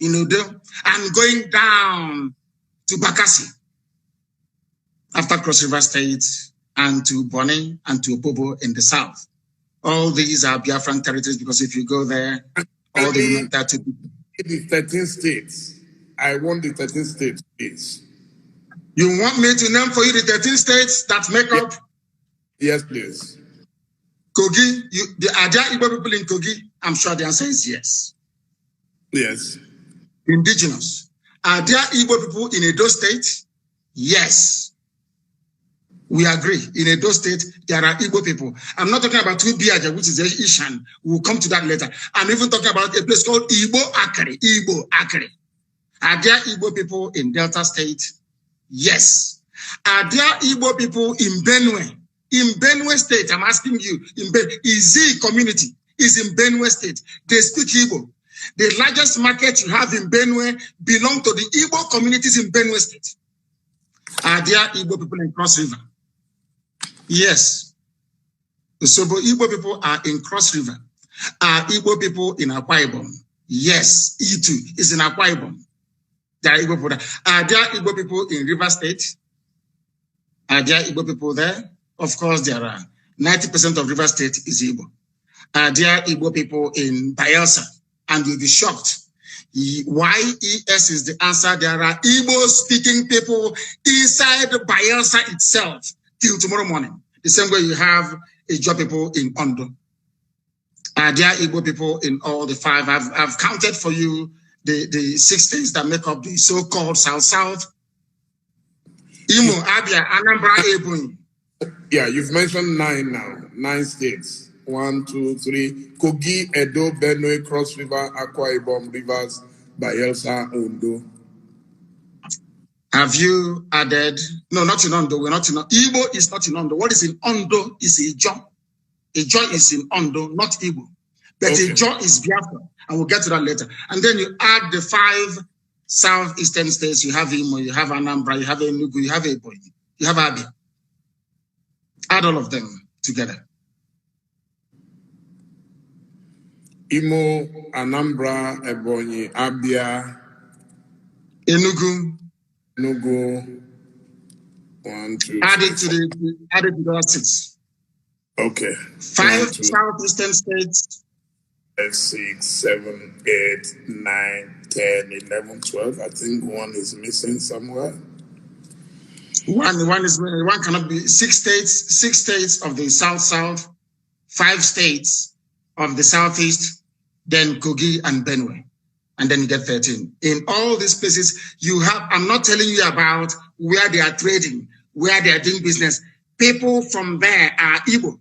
in Udo, and going down to Bakassi, after Cross River State, and to Bonny, and to Opobo in the south. All these are Biafran territories because if you go there, all the women that the 13 states. I want the 13 states, please. You want me to name for you the 13 states that make up? Yes, please. Kogi, are there Igbo people in Kogi? I'm sure the answer is yes. Yes. Indigenous. Are there Igbo people in Edo State? Yes. We agree. In Edo State, there are Igbo people. I'm not talking about Tubiaja, which is the Ishan. We'll come to that later. I'm even talking about a place called Igbo Akari. Igbo Akari. Are there Igbo people in Delta State? Yes. Are there Igbo people in Benue? In Benue State, I'm asking you, Izi community is in Benue State. They speak Igbo. The largest market you have in Benue belong to the Igbo communities in Benue State. Are there Igbo people in Cross River? Yes. So Igbo people are in Cross River. Are Igbo people in Akwa Ibom? Yes. E2 is in Akwa Ibom. There are Igbo people there. Are there Igbo people in River State? Are there Igbo people there? Of course there are. 90% of River State is Igbo. Are there Igbo people in Bayelsa? And you'll be shocked. YES is the answer. There are Igbo-speaking people inside Bayelsa itself till tomorrow morning. The same way you have Igbo people in Ondo. Are there Igbo people in all the 5? I've counted for you the 6 states that make up the so-called South-South. Imo, Abia, Anambra, Ebonyi. Yeah, you've mentioned 9 now. 9 states. 1, 2, 3. Kogi, Edo, Benue, Cross River, Akwa Ibom, Rivers, Bayelsa, Ondo. Have you added? No, not in Ondo. We're not in Ondo. Igbo is not in Ondo. What is in Ondo is Ijo. Ijo is in Ondo, not Igbo. But okay. Ijo is Biafra, and we'll get to that later. And then you add the 5 southeastern states. You have Imo, you have Anambra, you have Enugu, you have Ebonyi, you have Abia. Add all of them together. Imo, Anambra, Ebonyi, Abia, Enugu. 1, 2. Added to the 6. Okay. 5 southeastern states. 6, 7, 8, 9, 10, 11, 12. I think 1 is missing somewhere. One cannot be 6 states. 6 states of the South, 5 states of the Southeast, then Kogi and Benue. And then you get 13. In all these places, you have, I'm not telling you about where they are trading, where they are doing business. People from there are Igbo.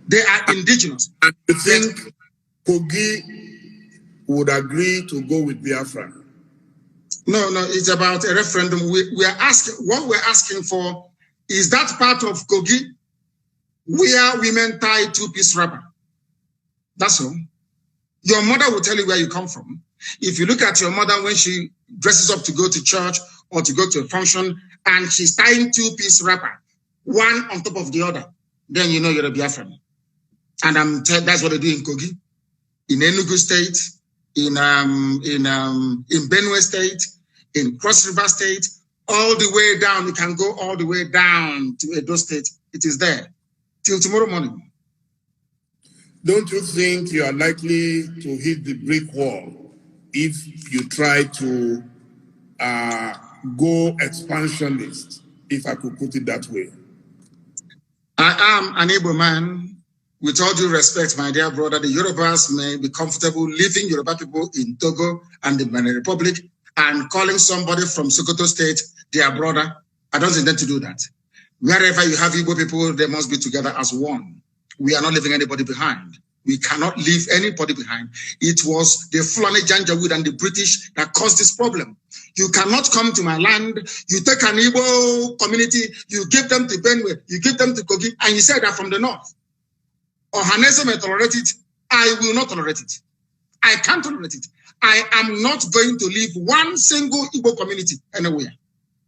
They are indigenous. And you think Kogi would agree to go with Biafra? No, it's about a referendum. We are asking, what we're asking for is that part of Kogi where women tie 2-piece wrapper. That's all. Your mother will tell you where you come from. If you look at your mother when she dresses up to go to church or to go to a function and she's tying 2-piece wrapper, one on top of the other, then you know you're a Biafran. And that's what they do in Kogi, in Enugu State, in Benue State, in Cross River State, all the way down. You can go all the way down to Edo State. It is there till tomorrow morning. Don't you think you are likely to hit the brick wall if you try to go expansionist, if I could put it that way? I am an Igbo man. With all due respect, my dear brother, the Yorubas may be comfortable leaving Yoruba people in Togo and the Benin Republic and calling somebody from Sokoto State their brother. I don't intend to do that. Wherever you have Igbo people, they must be together as one. We are not leaving anybody behind. We cannot leave anybody behind. It was the Fulani Janjaweed and the British that caused this problem. You cannot come to my land, you take an Igbo community, you give them to Benue, you give them to Kogi, and you say that from the north. Ohanese may tolerate it. I will not tolerate it. I can't tolerate it. I am not going to leave one single Igbo community anywhere.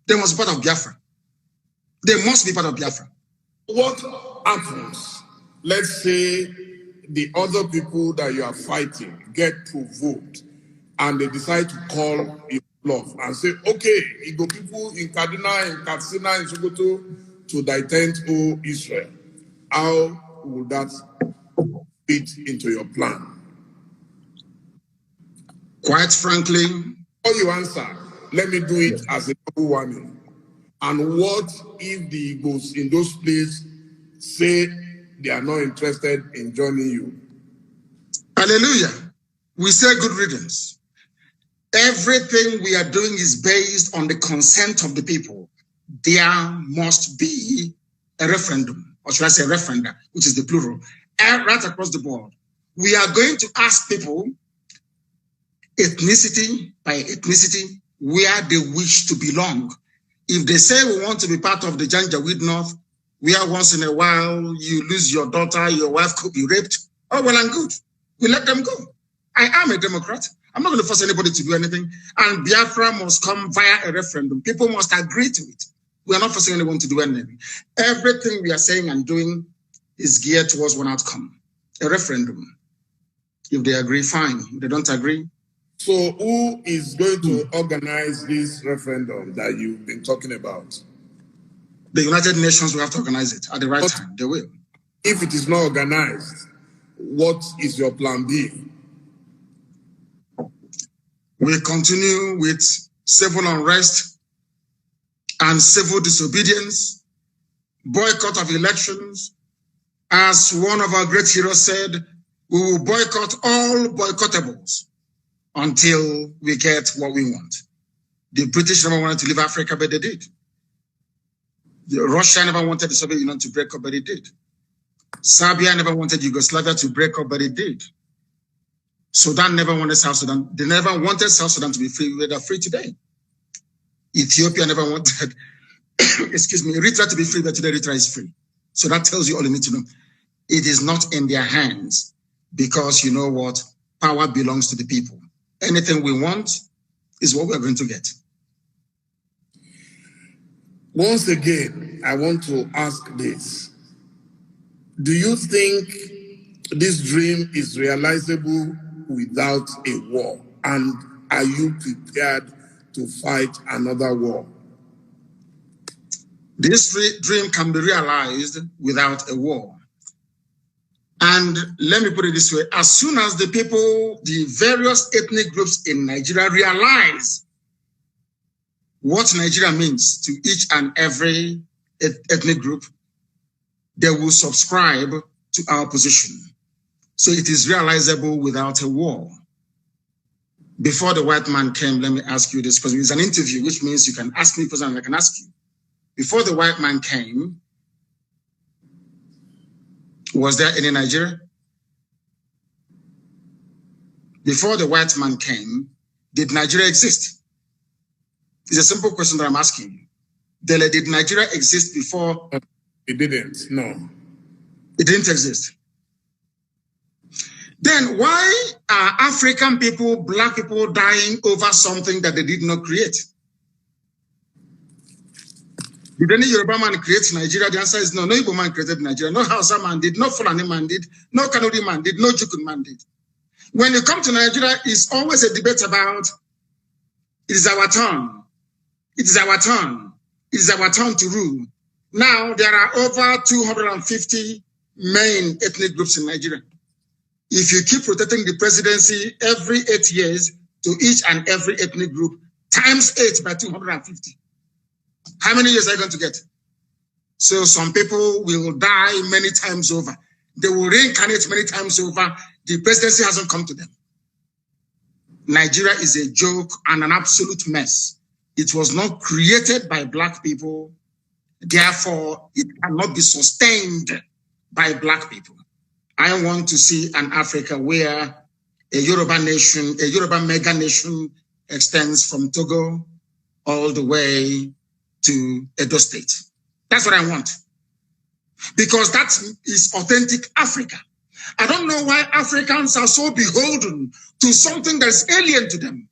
They must be part of Biafra. They must be part of Biafra. What happens? Let's say the other people that you are fighting get provoked and they decide to call you bluff and say, okay, Igbo people in Kaduna, in Katsina, in Sokoto to detent Israel. How will that fit into your plan? Quite frankly, before you answer, let me do it as a double warning. And what if the Igbos in those places say they are not interested in joining you? Hallelujah. We say good riddance. Everything we are doing is based on the consent of the people. There must be a referendum, or should I say referenda, which is the plural, right across the board. We are going to ask people, ethnicity by ethnicity, where they wish to belong. If they say we want to be part of the Janjaweed North, where once in a while you lose your daughter, your wife could be raped, oh, well and good. We let them go. I am a Democrat. I'm not going to force anybody to do anything. And Biafra must come via a referendum. People must agree to it. We are not forcing anyone to do anything. Everything we are saying and doing is geared towards one outcome, a referendum. If they agree, fine. If they don't agree. So who is going to organize this referendum that you've been talking about? The United Nations will have to organize it at the right time. They will. If it is not organized, what is your plan B? We continue with civil unrest and civil disobedience, boycott of elections. As one of our great heroes said, we will boycott all boycottables until we get what we want. The British never wanted to leave Africa, but they did. Russia never wanted the Soviet Union to break up, but it did. Serbia never wanted Yugoslavia to break up, but it did. Sudan never wanted South Sudan. They never wanted South Sudan to be free. They're free today. Ethiopia never wanted, excuse me, Eritrea to be free, but today Eritrea is free. So that tells you all you need to know. It is not in their hands because you know what? Power belongs to the people. Anything we want is what we're going to get. Once again, I want to ask this. Do you think this dream is realizable without a war? And are you prepared to fight another war? This dream can be realized without a war. And let me put it this way, as soon as the people, the various ethnic groups in Nigeria realize what Nigeria means to each and every ethnic group, they will subscribe to our position. So it is realizable without a war. Before the white man came, let me ask you this, because it's an interview, which means you can ask me questions and I can ask you. Before the white man came, was there any Nigeria? Before the white man came, did Nigeria exist? It's a simple question that I'm asking you. Dele, did Nigeria exist before? It didn't, no. It didn't exist. Then why are African people, black people dying over something that they did not create? Did any Yoruba man create Nigeria? The answer is no. No Igbo man created Nigeria. No Hausa man did. No Fulani man did. No Kanuri man did. No Jukun man did. When you come to Nigeria, it's always a debate about it is our turn. It is our turn. It is our turn to rule. Now, there are over 250 main ethnic groups in Nigeria. If you keep rotating the presidency every 8 years to each and every ethnic group, times 8 by 250, how many years are you going to get? So some people will die many times over. They will reincarnate many times over. The presidency hasn't come to them. Nigeria is a joke and an absolute mess. It was not created by black people. Therefore, it cannot be sustained by black people. I want to see an Africa where a Yoruba nation, a Yoruba mega nation extends from Togo all the way to Edo State. That's what I want. Because that is authentic Africa. I don't know why Africans are so beholden to something that is alien to them.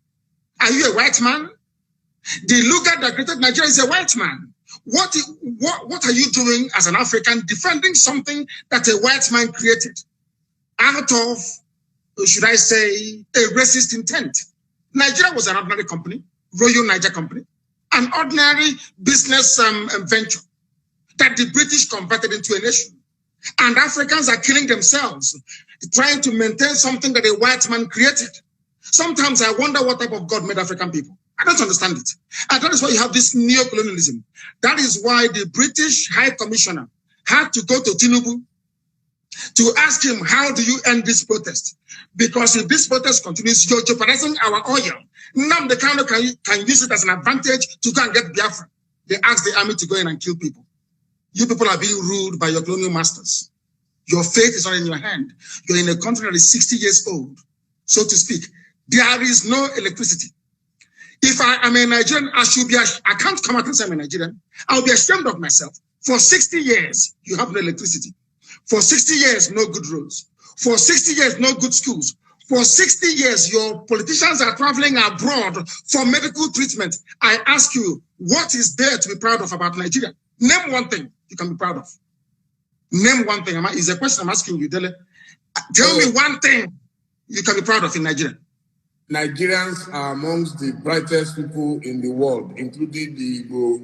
Are you a white man? The looker that created Nigeria is a white man. What are you doing as an African defending something that a white man created out of, should I say, a racist intent? Nigeria was an ordinary company, Royal Niger Company, an ordinary business venture that the British converted into a nation. And Africans are killing themselves, trying to maintain something that a white man created. Sometimes I wonder what type of God made African people. I don't understand it. And that is why you have this neo-colonialism. That is why the British High Commissioner had to go to Tinubu to ask him, how do you end this protest? Because if this protest continues, you're jeopardizing our oil. Nnamdi Kanu can use it as an advantage to go and get Biafra. They asked the army to go in and kill people. You people are being ruled by your colonial masters. Your fate is not in your hand. You're in a country that is 60 years old, so to speak. There is no electricity. If I am a Nigerian, I can't come out and say I'm a Nigerian. I'll be ashamed of myself. For 60 years, you have no electricity. For 60 years, no good roads. For 60 years, no good schools. For 60 years, your politicians are traveling abroad for medical treatment. I ask you, what is there to be proud of about Nigeria? Name one thing you can be proud of. Name one thing. It's a question I'm asking you, Dele. Tell me one thing you can be proud of in Nigeria. Nigerians are amongst the brightest people in the world, including the Igbo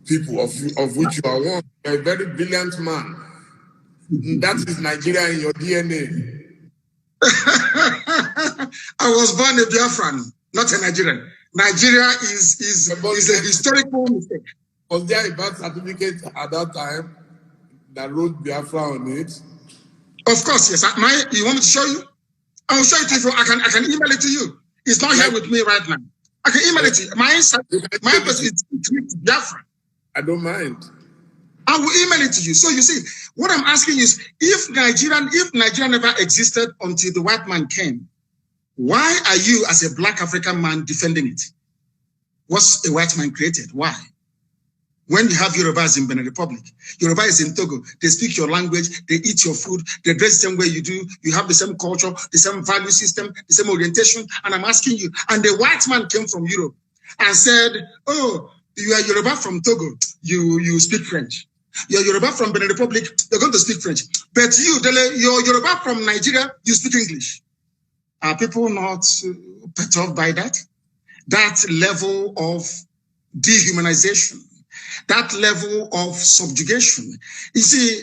people, of which you are one. You're a very brilliant man. That is Nigeria in your DNA. I was born a Biafran, not a Nigerian. Nigeria is a historical mistake. Was there a birth certificate at that time that wrote Biafra on it? Of course, yes. You want me to show you? I'll show it to you. I can email it to you. It's not here with me right now. I can email it to you. My person is Biafra. I don't mind. I will email it to you. So you see, what I'm asking is, if Nigeria never existed until the white man came, why are you, as a black African man, defending it? What's a white man created? Why? When you have Yorubas in Benin Republic, Yoruba is in Togo, they speak your language, they eat your food, they dress the same way you do, you have the same culture, the same value system, the same orientation, and I'm asking you, and the white man came from Europe and said, oh, you are Yoruba from Togo, you speak French. You're Yoruba from Benin Republic, you're going to speak French. But you're Yoruba from Nigeria, you speak English. Are people not perturbed by that? That level of dehumanization, that level of subjugation. You see,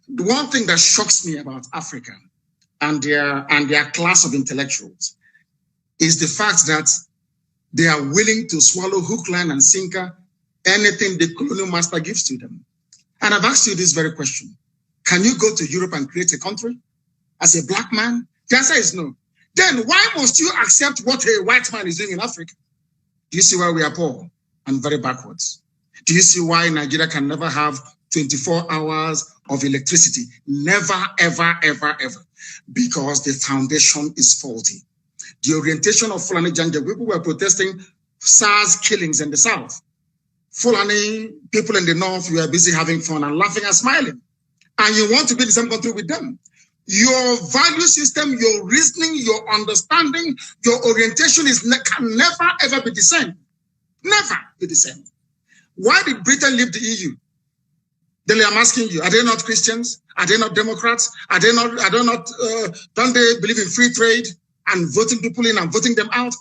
the one thing that shocks me about Africa and their class of intellectuals is the fact that they are willing to swallow hook, line, and sinker anything the colonial master gives to them. And I've asked you this very question. Can you go to Europe and create a country as a black man? The answer is no. Then why must you accept what a white man is doing in Africa? Do you see why we are poor and very backwards? Do you see why Nigeria can never have 24 hours of electricity? Never, ever, ever, ever. Because the foundation is faulty. The orientation of Fulani Janja, people were protesting SARS killings in the South. Fulani people in the North were busy having fun and laughing and smiling. And you want to be in the same country with them. Your value system, your reasoning, your understanding, your orientation can never, ever be the same. Never be the same. Why did Britain leave the EU? Then I'm asking you, are they not Christians? Are they not Democrats? Don't they believe in free trade and voting people in and voting them out?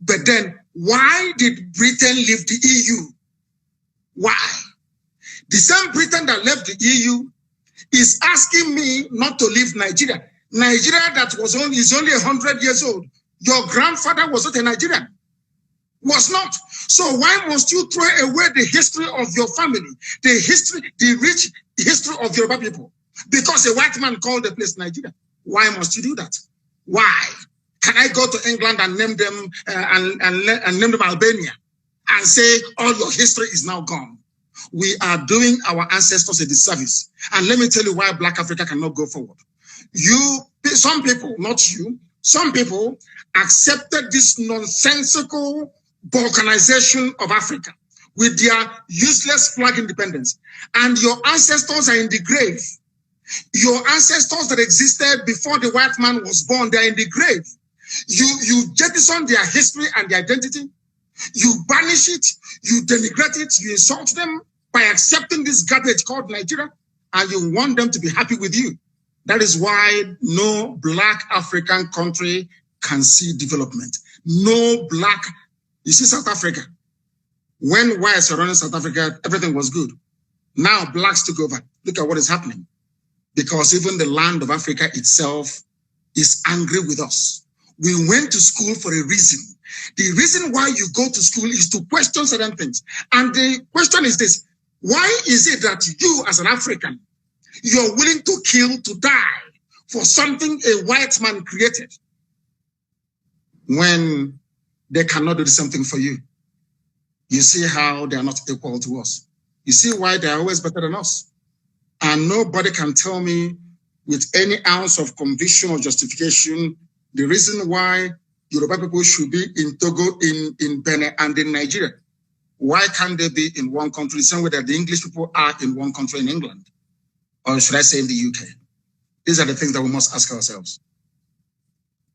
But then why did Britain leave the EU? Why? The same Britain that left the EU is asking me not to leave Nigeria. Nigeria that is only 100 years old. Your grandfather was not a Nigerian. Was not. So why must you throw away the history of your family, the rich history of Yoruba people? Because a white man called the place Nigeria. Why must you do that? Why? Can I go to England and name them and name them Albania and say all your history is now gone? We are doing our ancestors a disservice. And let me tell you why Black Africa cannot go forward. Some people, not you, some people accepted this nonsensical balkanization of Africa with their useless flag independence. And your ancestors are in the grave. Your ancestors that existed before the white man was born, they're in the grave. You jettison their history and their identity. You banish it, you denigrate it, you insult them by accepting this garbage called Nigeria, and you want them to be happy with you. That is why no Black African country can see development. No Black, you see South Africa. When whites were running South Africa, everything was good. Now Blacks took over. Look at what is happening. Because even the land of Africa itself is angry with us. We went to school for a reason. The reason why you go to school is to question certain things. And the question is this: why is it that you, as an African, you're willing to kill, to die for something a white man created when they cannot do the same thing for you? You see how they are not equal to us. You see why they are always better than us. And nobody can tell me with any ounce of conviction or justification the reason why Yoruba people should be in Togo, in Benin, and in Nigeria. Why can't they be in one country, the same way that the English people are in one country in England? Or should I say in the UK? These are the things that we must ask ourselves.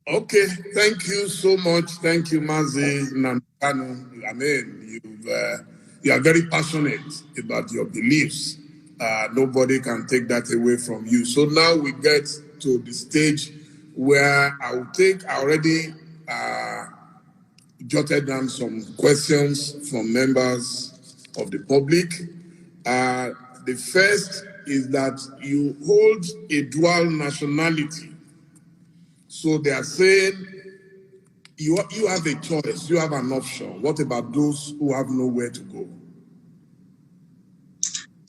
Okay, thank you so much. Thank you, Mazi, Nnamdi Kanu. I mean, you are very passionate about your beliefs. Nobody can take that away from you. So now we get to the stage where I already jotted down some questions from members of the public. The first is that you hold a dual nationality. So they are saying you have a choice, you have an option. What about those who have nowhere to go?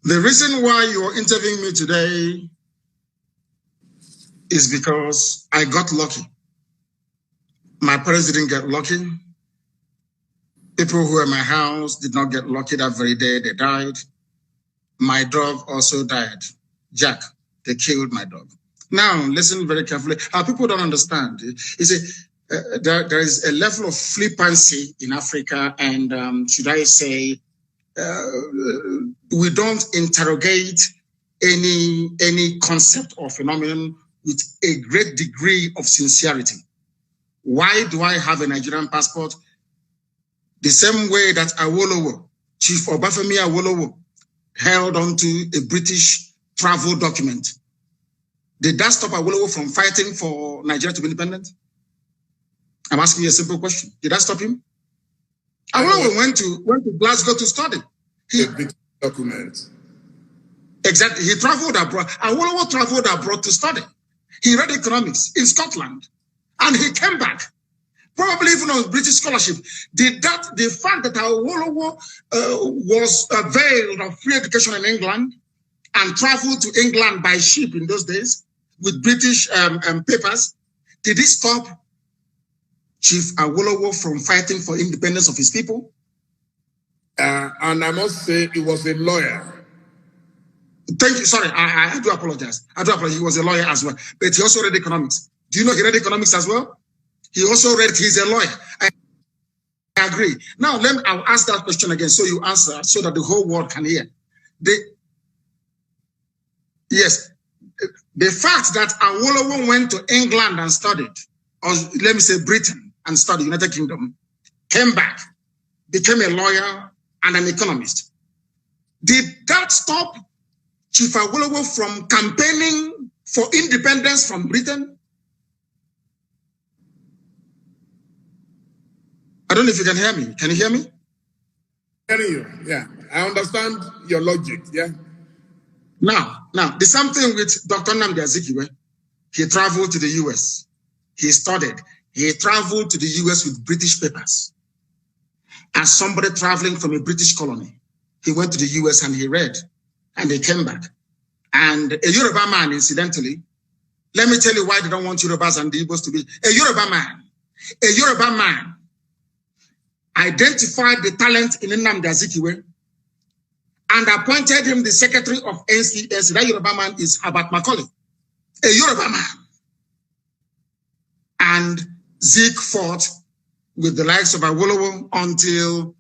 The reason why you're interviewing me today is because I got lucky. My parents didn't get lucky. People who were in my house did not get lucky that very day, they died. my dog also died. Jack, they killed my dog. Now, listen very carefully. People don't understand. There is a level of flippancy in Africa, and should I say, we don't interrogate any concept or phenomenon with a great degree of sincerity. Why do I have a Nigerian passport? The same way that Awolowo, Chief Obafemi Awolowo, held onto a British travel document. Did that stop Awolowo from fighting for Nigeria to be independent? I'm asking you a simple question. Did that stop him? Awolowo went to Glasgow to study. Document. Exactly. He traveled abroad. Awolowo traveled abroad to study. He read economics in Scotland, and he came back, probably even on British scholarship. The fact that Awolowo was availed of free education in England and traveled to England by ship in those days with British papers, did it stop Chief Awolowo from fighting for independence of his people? And I must say, he was a lawyer. Thank you. Sorry, I do apologize. He was a lawyer as well, but he also read economics. Do you know he read economics as well? He also read, he's a lawyer. I agree. Now, I'll ask that question again so you answer so that the whole world can hear. Yes, the fact that Awolowo went to England and studied, or let me say Britain and studied, United Kingdom, came back, became a lawyer and an economist. Did that stop Chief Awolowo from campaigning for independence from Britain? I don't know if you can hear me. Can you hear me? Hearing you, yeah. I understand your logic, yeah. Now, the same thing with Dr. Nnamdi Azikiwe. He traveled to the US. He studied. He traveled to the US with British papers. As somebody traveling from a British colony, he went to the US and he read, and he came back. And a Yoruba man, incidentally, let me tell you why they don't want Yorubas and the Igbos to be. A Yoruba man identified the talent in Nnamdi Azikiwe and appointed him the secretary of NCS. That Yoruba man is Herbert Macaulay, a Yoruba man. And Zeke fought with the likes of Awolowo until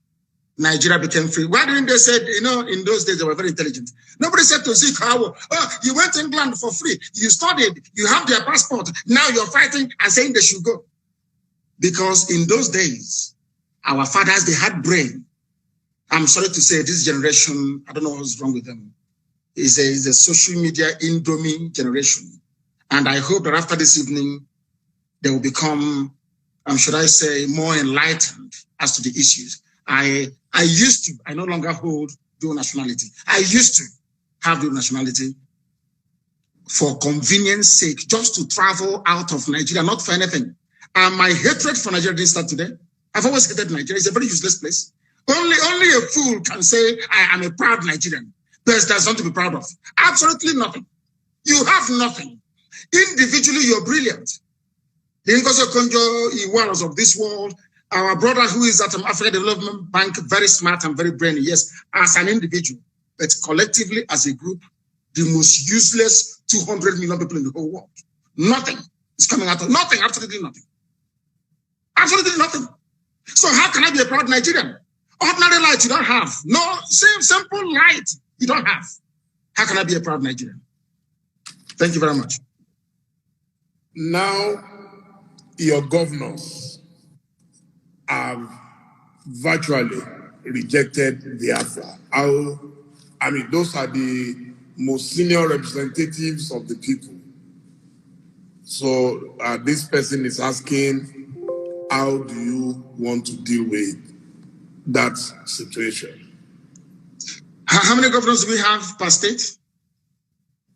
Nigeria became free. Why didn't they say, in those days they were very intelligent? Nobody said to Zeke, you went to England for free. You studied, you have their passport. Now you're fighting and saying they should go. Because in those days, our fathers, they had brain. I'm sorry to say this generation, I don't know what's wrong with them. Is a social media indomie generation. And I hope that after this evening, they will become, should I say, more enlightened as to the issues. I no longer hold dual nationality. I used to have dual nationality for convenience sake, just to travel out of Nigeria, not for anything. And my hatred for Nigeria didn't start today. I've always hated Nigeria. It's a very useless place. Only a fool can say, I am a proud Nigerian. There's something to be proud of. Absolutely nothing. You have nothing. Individually, you're brilliant. The Ngozi Okonjo-Iwealas of this world, our brother who is at Africa Development Bank, very smart and very brainy, yes, as an individual, but collectively as a group, the most useless 200 million people in the whole world. Nothing is coming out of nothing, absolutely nothing. Absolutely nothing. So how can I be a proud Nigerian? Ordinary light you don't have. No, simple light you don't have. How can I be a proud Nigerian? Thank you very much. Now, your governors have virtually rejected Biafra. Those are the most senior representatives of the people. So this person is asking, how do you want to deal with that situation? How many governors do we have per state?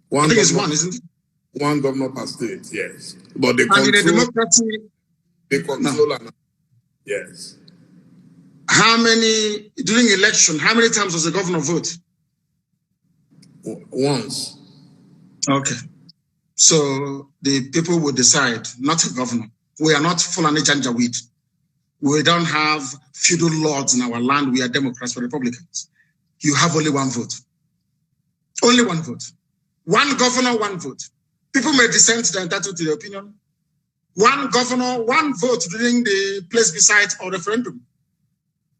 One I think governor, it's one, isn't it? One governor per state, yes. But they and control, in a democracy, they control yes. How many, during election, how many times does the governor vote? Once. Okay. So the people will decide, not a governor. We are not Fulani Janjaweed. We don't have feudal lords in our land. We are Democrats or Republicans. You have only one vote. Only one vote. One governor, one vote. People may dissent, they're entitled to their opinion. One governor, one vote during the plebiscite or referendum.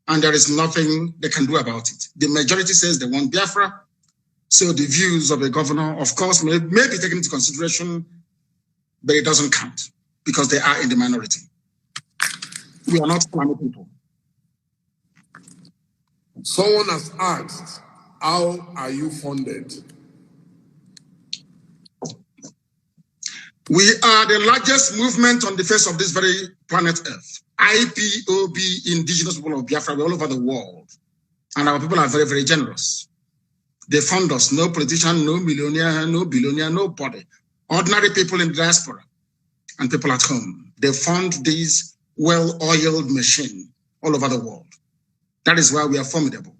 And there is nothing they can do about it. The majority says they want Biafra. So the views of the governor, of course, may be taken into consideration, but it doesn't count because they are in the minority. We are not Kanu people. Someone has asked, how are you funded? We are the largest movement on the face of this very planet Earth. IPOB, Indigenous People of Biafra, we're all over the world. And our people are very, very generous. They fund us. No politician, no millionaire, no billionaire, nobody. Ordinary people in the diaspora and people at home. They fund this well-oiled machine all over the world. That is why we are formidable.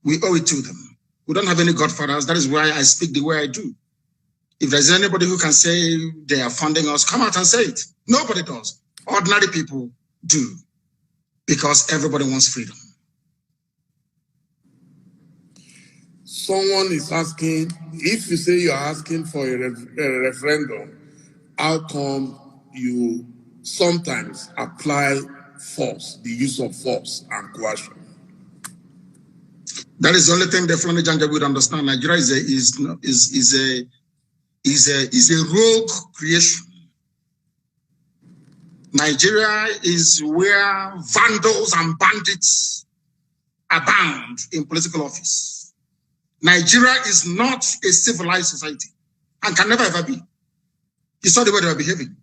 We owe it to them. We don't have any godfathers. That is why I speak the way I do. If there's anybody who can say they are funding us, come out and say it. Nobody does. Ordinary people do. Because everybody wants freedom. Someone is asking, if you say you are asking for a referendum, how come you sometimes apply force, the use of force and coercion? That is the only thing the Fulani Janja would understand. Nigeria is a rogue creation. Nigeria is where vandals and bandits abound in political office. Nigeria is not a civilized society and can never ever be. You saw the way they were behaving.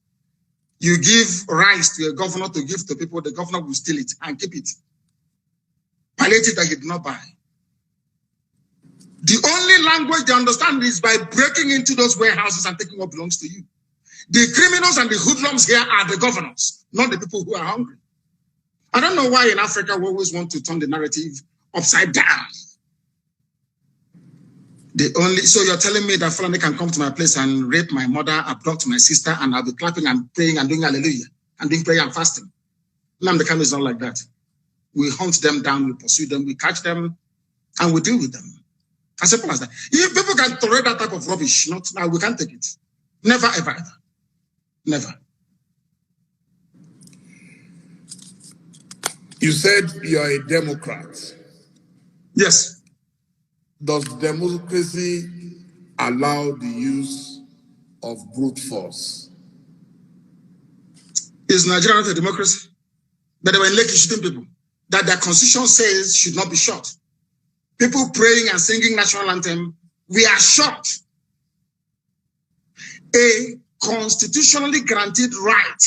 You give rice to a governor to give to people, the governor will steal it and keep it. Palliative that he did not buy. The only language they understand is by breaking into those warehouses and taking what belongs to you. The criminals and the hoodlums here are the governors, not the people who are hungry. I don't know why in Africa we always want to turn the narrative upside down. So you're telling me that Fulani can come to my place and rape my mother, abduct my sister, and I'll be clapping and praying and doing hallelujah and doing prayer and fasting. Nnamdi Kanu is not like that. We hunt them down, we pursue them, we catch them, and we deal with them. As simple as that. If people can tolerate that type of rubbish, we can't take it. Never, ever, ever. Never. You said you're a Democrat. Yes. Does democracy allow the use of brute force? Is Nigeria not a democracy? But they were in Lekki shooting people that their constitution says should not be shot. People praying and singing national anthem, we are shot. A constitutionally granted right.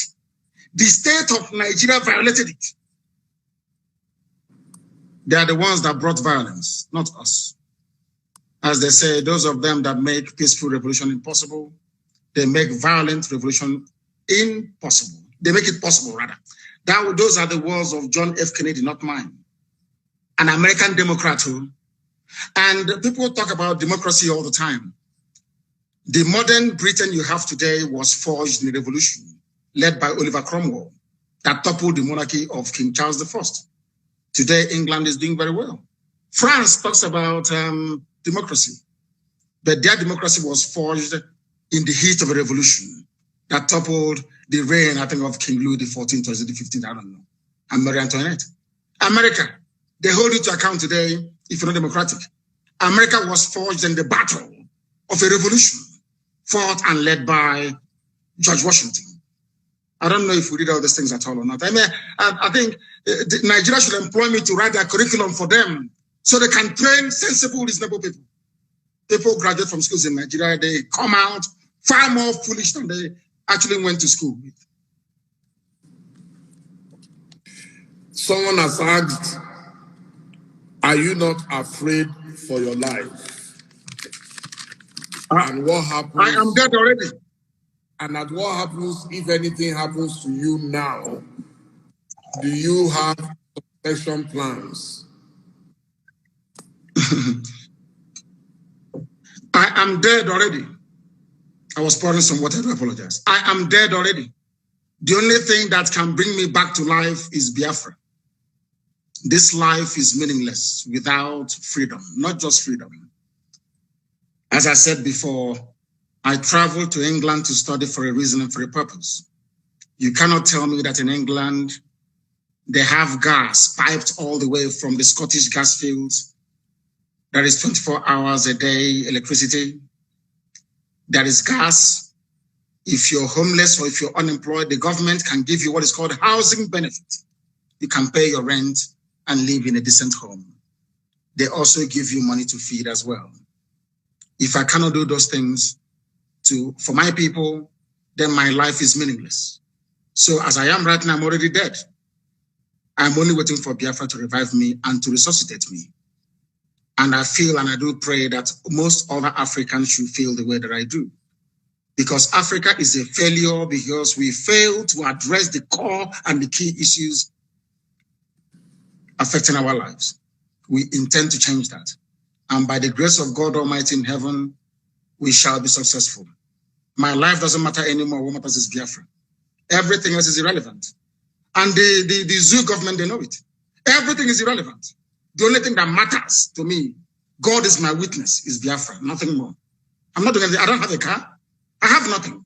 The state of Nigeria violated it. They are the ones that brought violence, not us. As they say, those of them that make peaceful revolution impossible, they make violent revolution impossible. They make it possible, rather. Those are the words of John F. Kennedy, not mine. An American Democrat who, and people talk about democracy all the time. The modern Britain you have today was forged in a revolution led by Oliver Cromwell that toppled the monarchy of King Charles I. Today, England is doing very well. France talks about democracy, but their democracy was forged in the heat of a revolution that toppled the reign, I think, of King Louis XIV or the 15th, I don't know, and Marie Antoinette. America, they hold you to account today if you're not democratic. America was forged in the battle of a revolution fought and led by George Washington. I don't know if we did all these things at all or not. I mean, I think Nigeria should employ me to write their curriculum for them so they can train sensible, reasonable people. People graduate from schools in Nigeria, they come out far more foolish than they actually went to school with. Someone has asked, are you not afraid for your life? And what happens? I am dead already. And at what happens if anything happens to you now? Do you have protection plans? I am dead already. I was pouring some water to apologize. I am dead already. The only thing that can bring me back to life is Biafra. This life is meaningless without freedom, not just freedom. As I said before, I traveled to England to study for a reason and for a purpose. You cannot tell me that in England, they have gas piped all the way from the Scottish gas fields. There is 24 hours a day electricity. There is gas. If you're homeless or if you're unemployed, the government can give you what is called housing benefit. You can pay your rent and live in a decent home. They also give you money to feed as well. If I cannot do those things for my people, then my life is meaningless. So as I am right now, I'm already dead. I'm only waiting for Biafra to revive me and to resuscitate me. And I feel and I do pray that most other Africans should feel the way that I do. Because Africa is a failure because we fail to address the core and the key issues affecting our lives. We intend to change that. And by the grace of God Almighty in heaven, we shall be successful. My life doesn't matter anymore. What matters is Biafra. Everything else is irrelevant. And the zoo government, they know it. Everything is irrelevant. The only thing that matters to me, God is my witness, is Biafra, nothing more. I'm not doing anything. I don't have a car. I have nothing.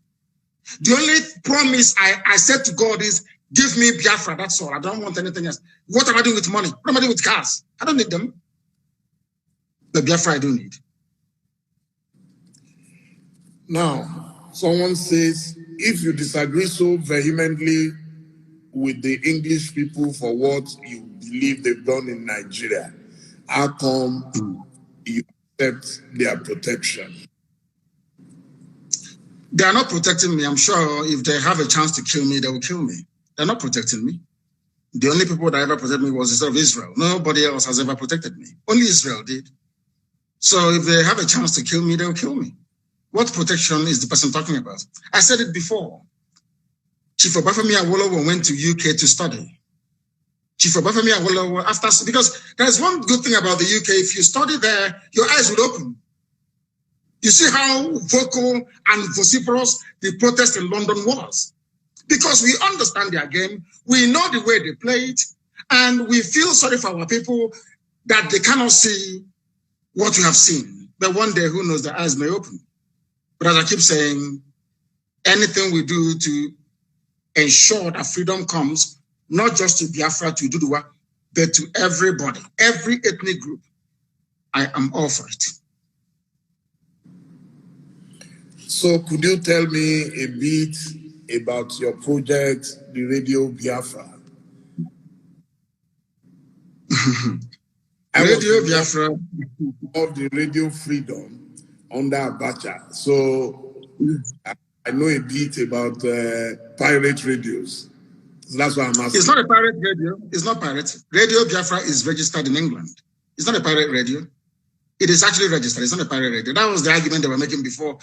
The only promise I said to God is, give me Biafra, that's all. I don't want anything else. What am I doing with money? What am I doing with cars? I don't need them. But Biafra I do need. Now, someone says, if you disagree so vehemently with the English people for what you believe they've done in Nigeria, how come you accept their protection? They are not protecting me. I'm sure if they have a chance to kill me, they will kill me. They're not protecting me. The only people that ever protected me was the state of Israel. Nobody else has ever protected me. Only Israel did. So if they have a chance to kill me, they'll kill me. What protection is the person talking about? I said it before. Chief Obafemi Awolowo went to UK to study. Chief Obafemi Awolowo, because there's one good thing about the UK. If you study there, your eyes will open. You see how vocal and vociferous the protest in London was. Because we understand their game, we know the way they play it, and we feel sorry for our people that they cannot see what we have seen. But one day, who knows, their eyes may open. But as I keep saying, anything we do to ensure that freedom comes, not just to Biafra, to Duduwa, but to everybody, every ethnic group, I am all for it. So could you tell me a bit about your project, the Radio Biafra? Radio Biafra of the Radio Freedom under Abacha. So I know a bit about pirate radios. So that's why I'm asking. It's not a pirate radio. It's not pirate. Radio Biafra is registered in England. It's not a pirate radio. It is actually registered. It's not a pirate radio. That was the argument they were making before.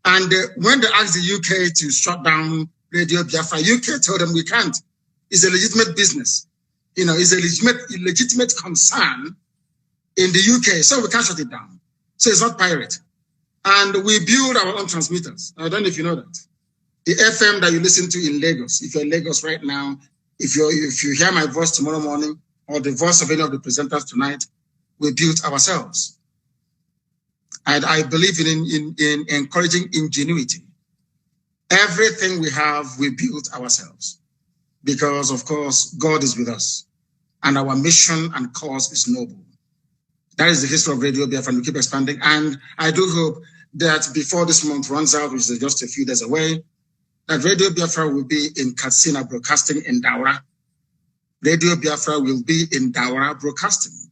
And when they asked the UK to shut down Radio Biafra, UK told them we can't. It's a legitimate business. You know, it's a legitimate concern in the UK, so we can't shut it down. So it's not pirate. And we build our own transmitters. I don't know if you know that. The FM that you listen to in Lagos, if you're in Lagos right now, if you hear my voice tomorrow morning or the voice of any of the presenters tonight, we built ourselves. And I believe in encouraging ingenuity. Everything we have, we built ourselves. Because, of course, God is with us. And our mission and cause is noble. That is the history of Radio Biafra, and we keep expanding. And I do hope that before this month runs out, which is just a few days away, that Radio Biafra will be in Katsina broadcasting in Daura. Radio Biafra will be in Daura broadcasting.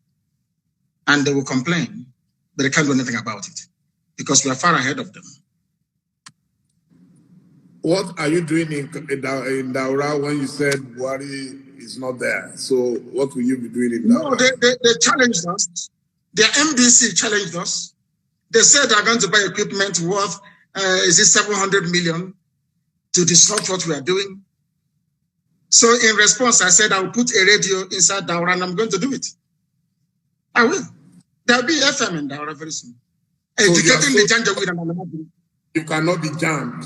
And they will complain, but they can't do anything about it because we are far ahead of them. What are you doing in Daura when you said Buhari is not there? So what will you be doing in Daura? No, they challenged us. Their MDC challenged us. They said they're going to buy equipment worth, 700 million to disrupt what we are doing. So in response, I said, I'll put a radio inside Daura and I'm going to do it. I will. There'll be FM in Daura very soon. So you cannot be jammed.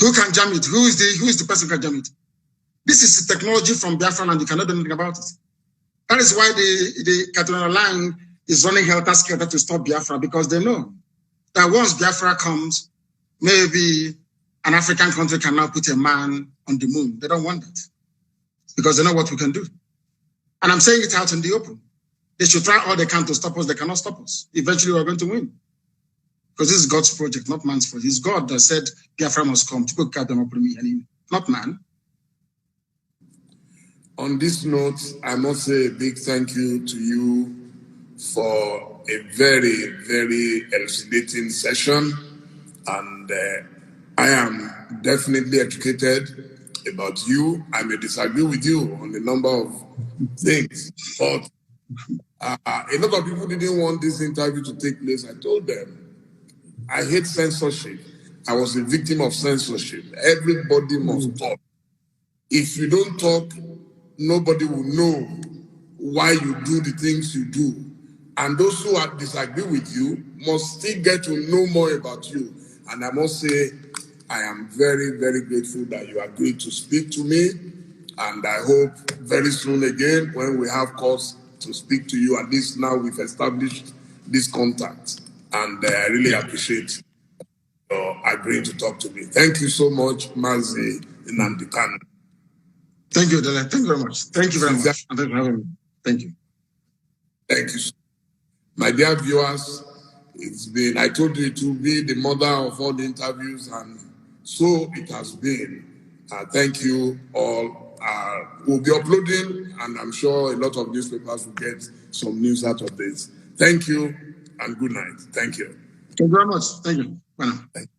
Who can jam it? Who is the person who can jam it? This is the technology from Biafra and you cannot do anything about it. That is why the Katuna line is running helter-skelter to stop Biafra, because they know that once Biafra comes, maybe an African country can now put a man on the moon. They don't want that because they know what we can do. And I'm saying it out in the open. They should try all they can to stop us. They cannot stop us. Eventually, we're going to win. Because this is God's project, not man's project. It's God that said Biafra must come. Not man. On this note, I must say a big thank you to you for a very, very elucidating session. And I am definitely educated about you. I may disagree with you on a number of things, but a lot of people didn't want this interview to take place. I told them, I hate censorship. I was a victim of censorship. Everybody must talk. If you don't talk, nobody will know why you do the things you do. And those who disagree with you must still get to know more about you. And I must say, I am very, very grateful that you agreed to speak to me. And I hope very soon again, when we have cause to speak to you, at least now we've established this contact. And I really appreciate your agreeing to talk to me. Thank you so much, Mazi Nnamdi Kanu. Thank you, Dele. Thank you very much. Thank you very much. And thank you for having me. Thank you. Thank you. My dear viewers, I told you it will be the mother of all the interviews, and so it has been. Thank you all. We'll be uploading, and I'm sure a lot of newspapers will get some news out of this. Thank you, and good night. Thank you. Thank you very much. Thank you. Bye now. Thank you.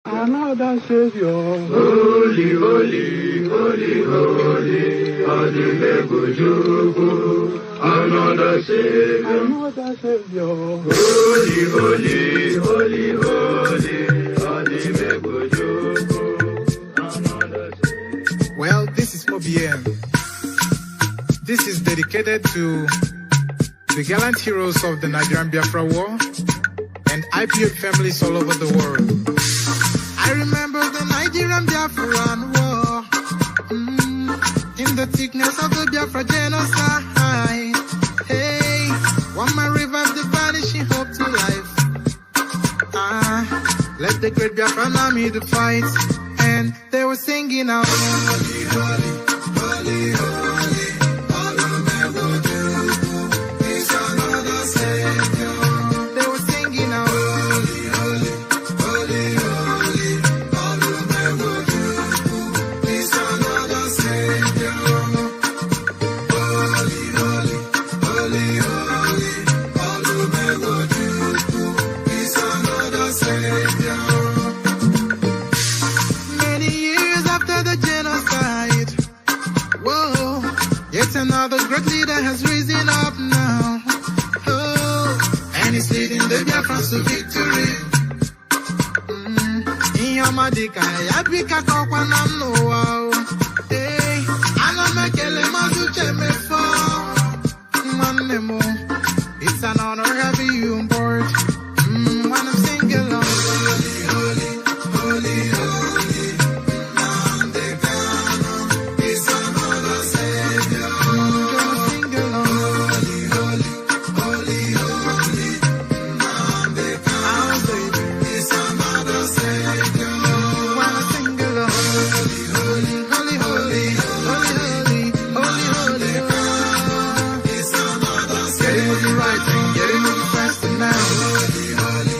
Another Savior. Holy, holy, holy, holy, another Savior. Another Savior. Holy, holy, holy, holy, another Savior. Well, this is OBM. This is dedicated to the gallant heroes of the Nigerian Biafra War and IPO families all over the world. I remember the Nigerian Biafran war, in the thickness of the Biafra genocide. Hey, one man revived the vanishing hope to life. Let the great Biafran army to fight, and they were singing out, holy, holy, holy, holy, all of Momodu is another savior. They were singing out, holy, holy, holy, holy, all of Momodu is another savior. Holy, holy, holy, holy, all of Momodu is another savior. Many years after the genocide, whoa, yet another great leader has risen up now. Oh, and he's leading the Biafrans to victory. Inyamadika, yapika kokwa namno wow. Hey, anamekele mazuche mefo. Mwanemo, it's an honor having you on board. When I'm singing along, holy, holy, holy, holy, Nnamdi Kanu is another savior. Sing along, holy, holy, holy, holy, Nnamdi Kanu is another savior. When I sing along, holy, holy, holy, holy, holy, holy, holy, holy, is another savior. Getting moving right and getting moving faster now. Holy,